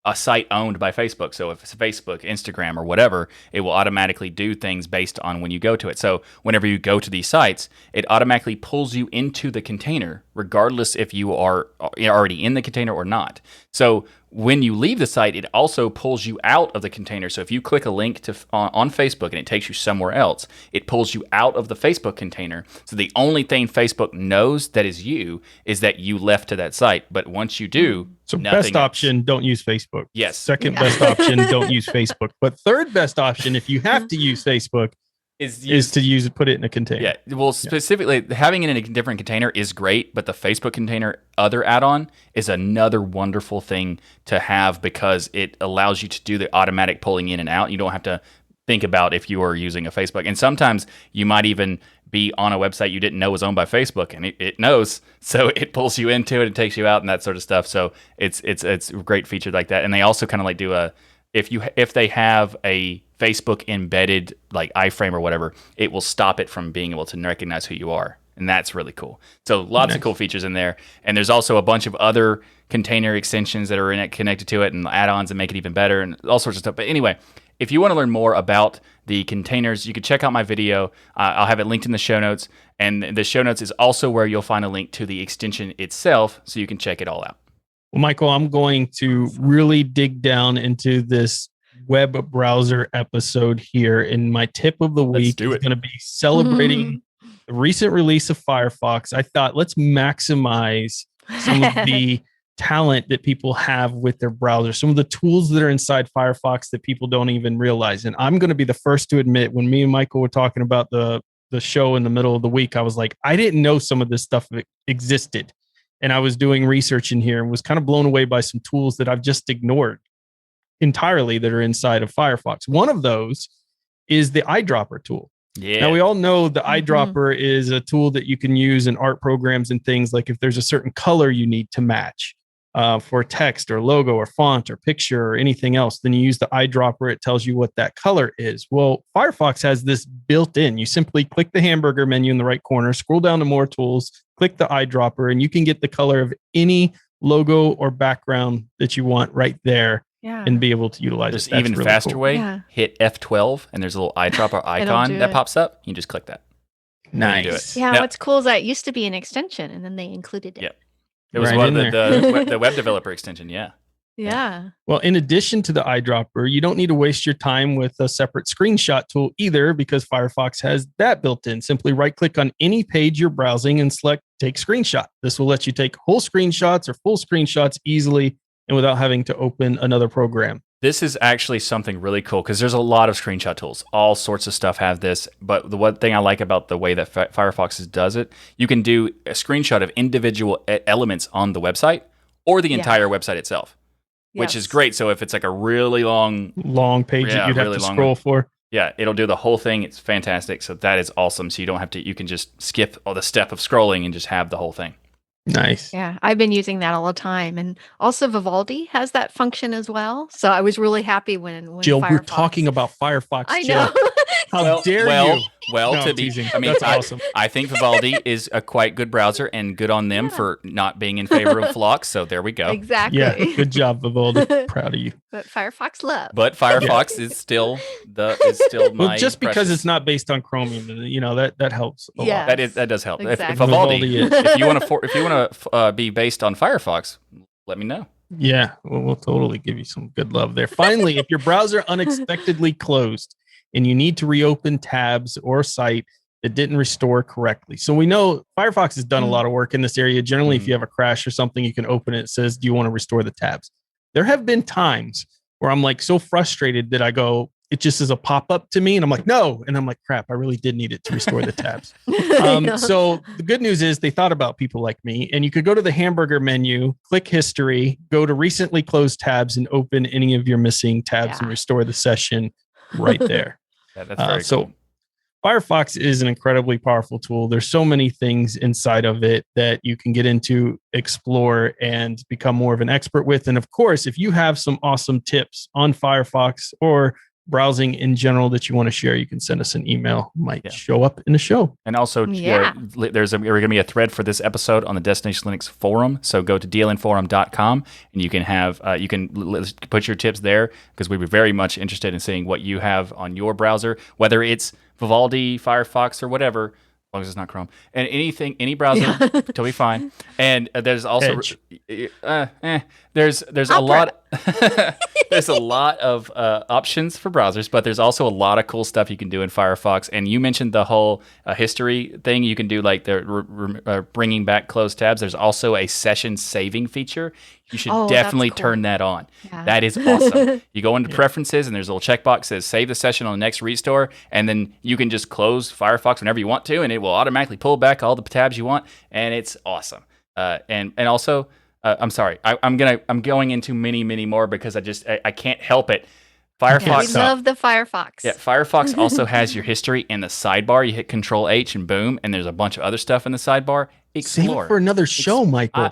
a site owned by Facebook. So if it's Facebook, Instagram, or whatever, it will automatically do things based on when you go to it. So whenever you go to these sites, it automatically pulls you into the container, regardless if you are already in the container or not. So when you leave the site, it also pulls you out of the container. So if you click a link on Facebook and it takes you somewhere else, it pulls you out of the Facebook container. So the only thing Facebook knows that is you is that you left to that site. But once you do, so best option, don't use Facebook. Yes. Second best option, don't use Facebook. But third best option, if you have to use Facebook, is to put it in a container. Yeah. Well, specifically, having it in a different container is great, but the Facebook container other add-on is another wonderful thing to have because it allows you to do the automatic pulling in and out. You don't have to think about if you are using a Facebook. And sometimes you might even be on a website you didn't know was owned by Facebook, and it knows, so it pulls you into it and takes you out and that sort of stuff. So it's a great feature like that. And they also kind of like do if they have a Facebook embedded like iframe or whatever, it will stop it from being able to recognize who you are. And that's really cool. So lots of cool features in there. And there's also a bunch of other container extensions that are in it connected to it and add-ons that make it even better and all sorts of stuff. But anyway, if you want to learn more about the containers, you can check out my video. I'll have it linked in the show notes. And the show notes is also where you'll find a link to the extension itself so you can check it all out. Well, Michael, I'm going to really dig down into this web browser episode here. And my tip of the week is going to be celebrating the recent release of Firefox. I thought, let's maximize some of the talent that people have with their browser, some of the tools that are inside Firefox that people don't even realize. And I'm going to be the first to admit, when me and Michael were talking about the show in the middle of the week, I was like, I didn't know some of this stuff existed. And I was doing research in here and was kind of blown away by some tools that I've just ignored entirely that are inside of Firefox. One of those is the eyedropper tool. Yeah. Now, we all know the eyedropper is a tool that you can use in art programs and things, like if there's a certain color you need to match for text or logo or font or picture or anything else, then you use the eyedropper. It tells you what that color is. Well, Firefox has this built in. You simply click the hamburger menu in the right corner, scroll down to more tools, click the eyedropper, and you can get the color of any logo or background that you want right there. Yeah. And be able to utilize There's it. That's even really faster cool. way. Yeah. Hit F12 and there's a little eyedropper icon that pops up. You just click that. Nice. Do it. Yeah, Now- what's cool is that it used to be an extension and then they included it. Yep. It was Right one in of there. the web developer extension. Yeah. Yeah. Well, in addition to the eyedropper, you don't need to waste your time with a separate screenshot tool either, because Firefox has that built in. Simply right-click on any page you're browsing and select Take Screenshot. This will let you take whole screenshots or full screenshots easily and without having to open another program. This is actually something really cool because there's a lot of screenshot tools. All sorts of stuff have this. But the one thing I like about the way that Firefox does it, you can do a screenshot of individual elements on the website or the entire website itself. Which is great. So if it's like a really long page that you'd have to scroll for. Yeah, it'll do the whole thing. It's fantastic. So that is awesome. So you don't have to, you can just skip all the step of scrolling and just have the whole thing. Nice. Yeah, I've been using that all the time. And also Vivaldi has that function as well. So I was really happy when Jill, Firefox... we're talking about Firefox. I Jill. know. How dare you? Well, No, to be, teasing. I mean, That's awesome. I think Vivaldi is a quite good browser, and good on them for not being in favor of FLoC. So there we go. Exactly. Yeah, good job, Vivaldi. Proud of you. But Firefox love. But Firefox is still my. Well, just because precious. it's not based on Chromium, that helps. A Yeah. lot. that does help. If Exactly. Vivaldi, Vivaldi is. if you want to be based on Firefox, let me know. Yeah, we'll totally give you some good love there. Finally, if your browser unexpectedly closed and you need to reopen tabs or site that didn't restore correctly. So we know Firefox has done a lot of work in this area. Generally, if you have a crash or something, you can open it. It says, do you want to restore the tabs? There have been times where I'm like so frustrated that I go, it just is a pop-up to me. And I'm like, no. And I'm like, crap, I really did need it to restore the tabs. So the good news is they thought about people like me, and you could go to the hamburger menu, click history, go to recently closed tabs and open any of your missing tabs and restore the session right there. That's very cool. So Firefox is an incredibly powerful tool. There's so many things inside of it that you can get into, explore, and become more of an expert with. And of course, if you have some awesome tips on Firefox or browsing in general that you want to share, you can send us an email. Might show up in the show. And also, there's going to be a thread for this episode on the Destination Linux forum. So go to dlnforum.com and you can have put your tips there, because we'd be very much interested in seeing what you have on your browser, whether it's Vivaldi, Firefox, or whatever. As long as it's not Chrome, and any browser, totally fine. And there's also there's a lot there's a lot of options for browsers, but there's also a lot of cool stuff you can do in Firefox. And you mentioned the whole history thing. You can do like the bringing back closed tabs. There's also a session saving feature. You should definitely turn that on. Yeah. That is awesome. You go into preferences, and there's a little checkbox that says save the session on the next restore, and then you can just close Firefox whenever you want to, and it will automatically pull back all the tabs you want, and it's awesome. And also, I'm sorry, I'm going into many more because I can't help it. Firefox. We love the Firefox. Yeah, Firefox also has your history in the sidebar. You hit Control H and boom, and there's a bunch of other stuff in the sidebar. Explore. Save it for another show, Michael.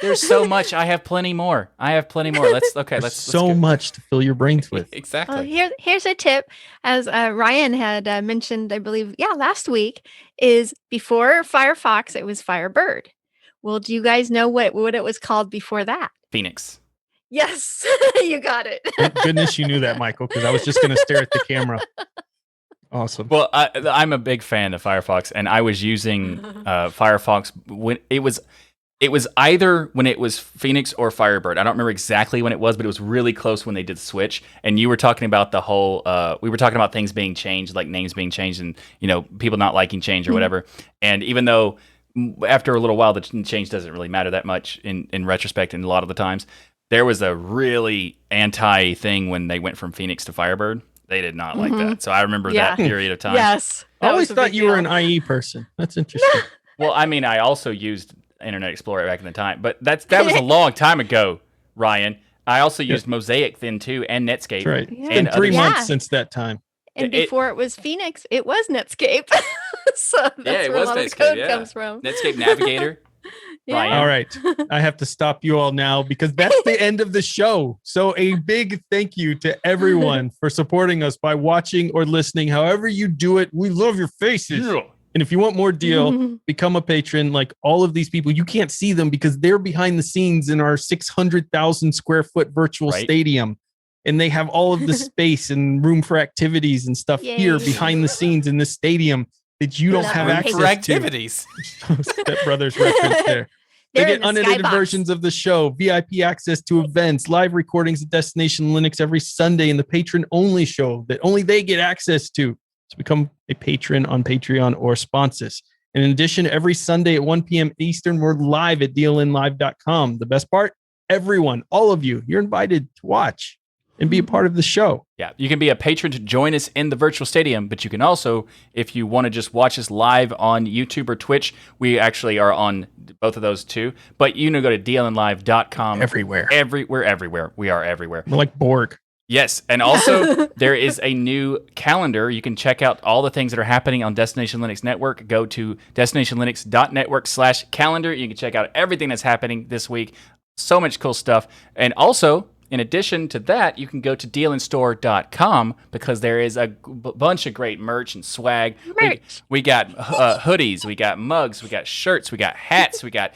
There's so much. I have plenty more. Let's so much to fill your brains with. Exactly. Well, here's a tip, as Ryan had mentioned, I believe, last week, is before Firefox, it was Firebird. Well, do you guys know what it was called before that? Phoenix. Yes, you got it. Thank goodness you knew that, Michael, because I was just going to stare at the camera. Awesome. Well, I'm a big fan of Firefox, and I was using Firefox when it was either when it was Phoenix or Firebird. I don't remember exactly when it was, but it was really close when they did the switch. And you were talking about the whole. We were talking about things being changed, like names being changed, and people not liking change or whatever. And even though after a little while the change doesn't really matter that much in retrospect, and a lot of the times, there was a really anti thing when they went from Phoenix to Firebird. They did not like that. So I remember that period of time. Yes. I always thought you were an IE person. That's interesting. Well, I mean, I also used Internet Explorer back in the time, but that was a long time ago, Ryan. I also used Mosaic then too, and Netscape. That's right. Yeah. It's been 3 months since that time. And before it was Phoenix, it was Netscape. So that's where a lot of the code comes from. Netscape Navigator. Ryan. All right. I have to stop you all now because that's the end of the show. So a big thank you to everyone for supporting us by watching or listening. However you do it, we love your faces. Yeah. And if you want more deal, become a patron. Like all of these people, you can't see them because they're behind the scenes in our 600,000 square foot virtual stadium. And they have all of the space and room for activities and stuff here behind the scenes in this stadium that you don't have access for activities. Step Brothers reference there. They They're get in the unedited skybox. versions of the show, VIP access to events, live recordings of Destination Linux every Sunday, and the patron-only show that only they get access to. So become a patron on Patreon or sponsor us. And in addition, every Sunday at 1 p.m. Eastern, we're live at dlnlive.com. The best part, everyone, all of you, you're invited to watch and be a part of the show. Yeah, you can be a patron to join us in the virtual stadium, but you can also, if you want to just watch us live on YouTube or Twitch, we actually are on both of those too. But you know, go to dlnlive.com. Everywhere. We're everywhere. We are everywhere. We're like Borg. Yes, and also there is a new calendar. You can check out all the things that are happening on Destination Linux Network. Go to destinationlinux.network/calendar. You can check out everything that's happening this week. So much cool stuff. And also, in addition to that, you can go to dealandstore.com because there is a bunch of great merch and swag. We got hoodies, we got mugs, we got shirts, we got hats, we got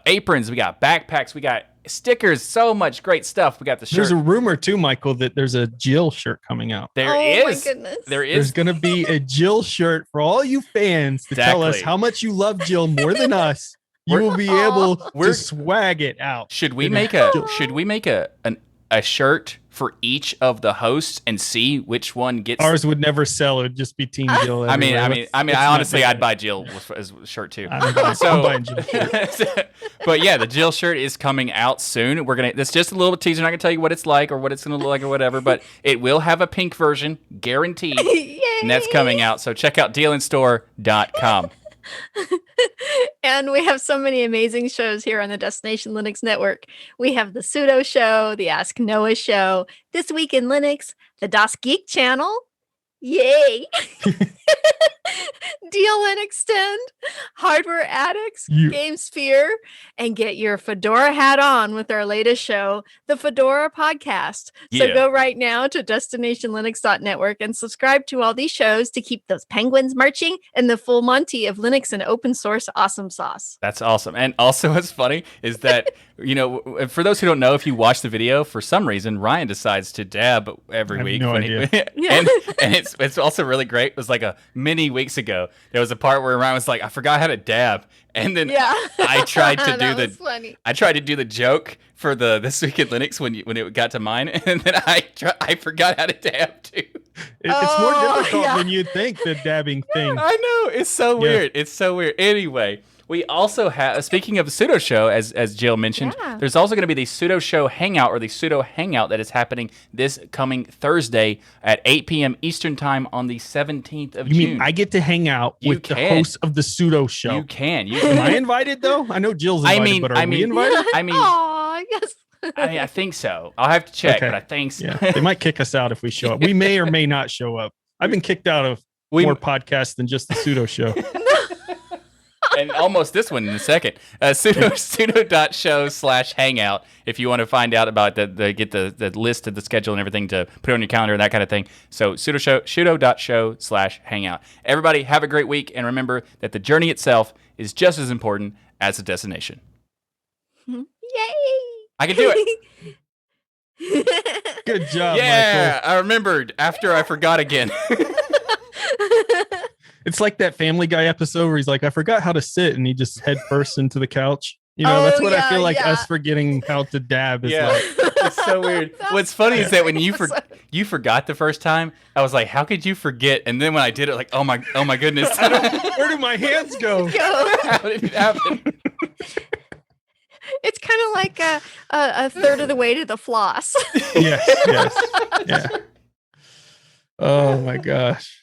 aprons, we got backpacks, we got stickers, so much great stuff. We got the shirt. There's a rumor too, Michael, that there's a Jill shirt coming out. There is. My goodness. There's going to be a Jill shirt for all you fans to tell us how much you love Jill more than us. You will be able to swag it out. Should we make a shirt for each of the hosts and see which one gets? Ours would never sell. It would just be Team Jill. I honestly, I'd buy Jill as a shirt too. I'm buying Jill shirt. But yeah, the Jill shirt is coming out soon. That's just a little teaser. I'm not gonna tell you what it's like or what it's gonna look like or whatever, but it will have a pink version, guaranteed. And that's coming out. So check out dealandstore.com. And we have so many amazing shows here on the Destination Linux Network. We have the Sudo Show, the Ask Noah Show, This Week in Linux, the Das Geek Channel. Yay! DLN Extend, Hardware Addicts, GameSphere, and get your Fedora hat on with our latest show, the Fedora Podcast. So go right now to destinationlinux.network and subscribe to all these shows to keep those penguins marching and the full Monty of Linux and open source awesome sauce. That's awesome. And also what's funny is that, for those who don't know, if you watch the video, for some reason, Ryan decides to dab every week. No idea. And it's also really great. It was like many weeks ago. There was a part where Ryan was like, I forgot how to dab. And then I tried to do the joke for the This Week in Linux when it got to mine, and then I forgot how to dab too. It's more difficult than you'd think, the dabbing thing. I know, it's so weird. It's so weird. Anyway, we also have, speaking of the Sudo Show, as Jill mentioned, there's also going to be the Sudo Show Hangout, or the Sudo Hangout, that is happening this coming Thursday at 8 p.m. Eastern Time on the 17th of June. You mean I get to hang out with the host of the Sudo Show? You can. Am I invited, though? I know Jill's invited, but are we invited? Yes. I think so. I'll have to check, but I think so. Yeah, they might kick us out if we show up. We may or may not show up. I've been kicked out of more podcasts than just the Sudo Show. And almost this one in a second. Sudo.show/hangout if you want to find out about get the list of the schedule and everything to put on your calendar and that kind of thing. So sudo.show/hangout. Everybody have a great week, and remember that the journey itself is just as important as the destination. Yay! I can do it. Good job, yeah, Michael. I remembered after I forgot again. It's like that Family Guy episode where he's like, I forgot how to sit, and he just head first into the couch. That's what I feel like us forgetting how to dab is like. It's so weird. What's funny is that when you forgot the first time, I was like, how could you forget? And then when I did it, like, oh my goodness. Where do my hands go? How did it happen? It's kind of like a third of the way to the floss. Yes. Yeah. Oh my gosh.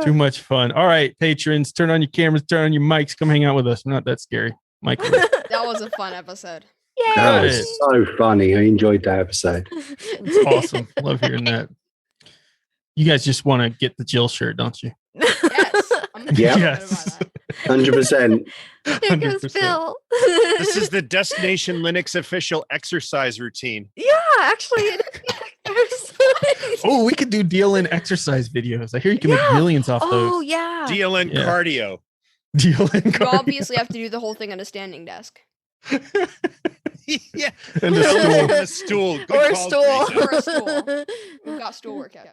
Too much fun. All right, patrons, turn on your cameras, turn on your mics, come hang out with us. We're not that scary. Michael. That was a fun episode. Yay! That was so funny. I enjoyed that episode. It's awesome. Love hearing that. You guys just want to get the Jill shirt, don't you? Yes. Yes. 100%. There goes Bill. This is the Destination Linux official exercise routine. Yeah, actually, it is. Oh, we could do DLN exercise videos. I hear you can make millions off those. Oh, yeah. DLN cardio. DLN You cardio. obviously have to do the whole thing on a standing desk. Yeah. And A stool. Good Or a call, stool. Teresa. Or a stool. We've got stool workout.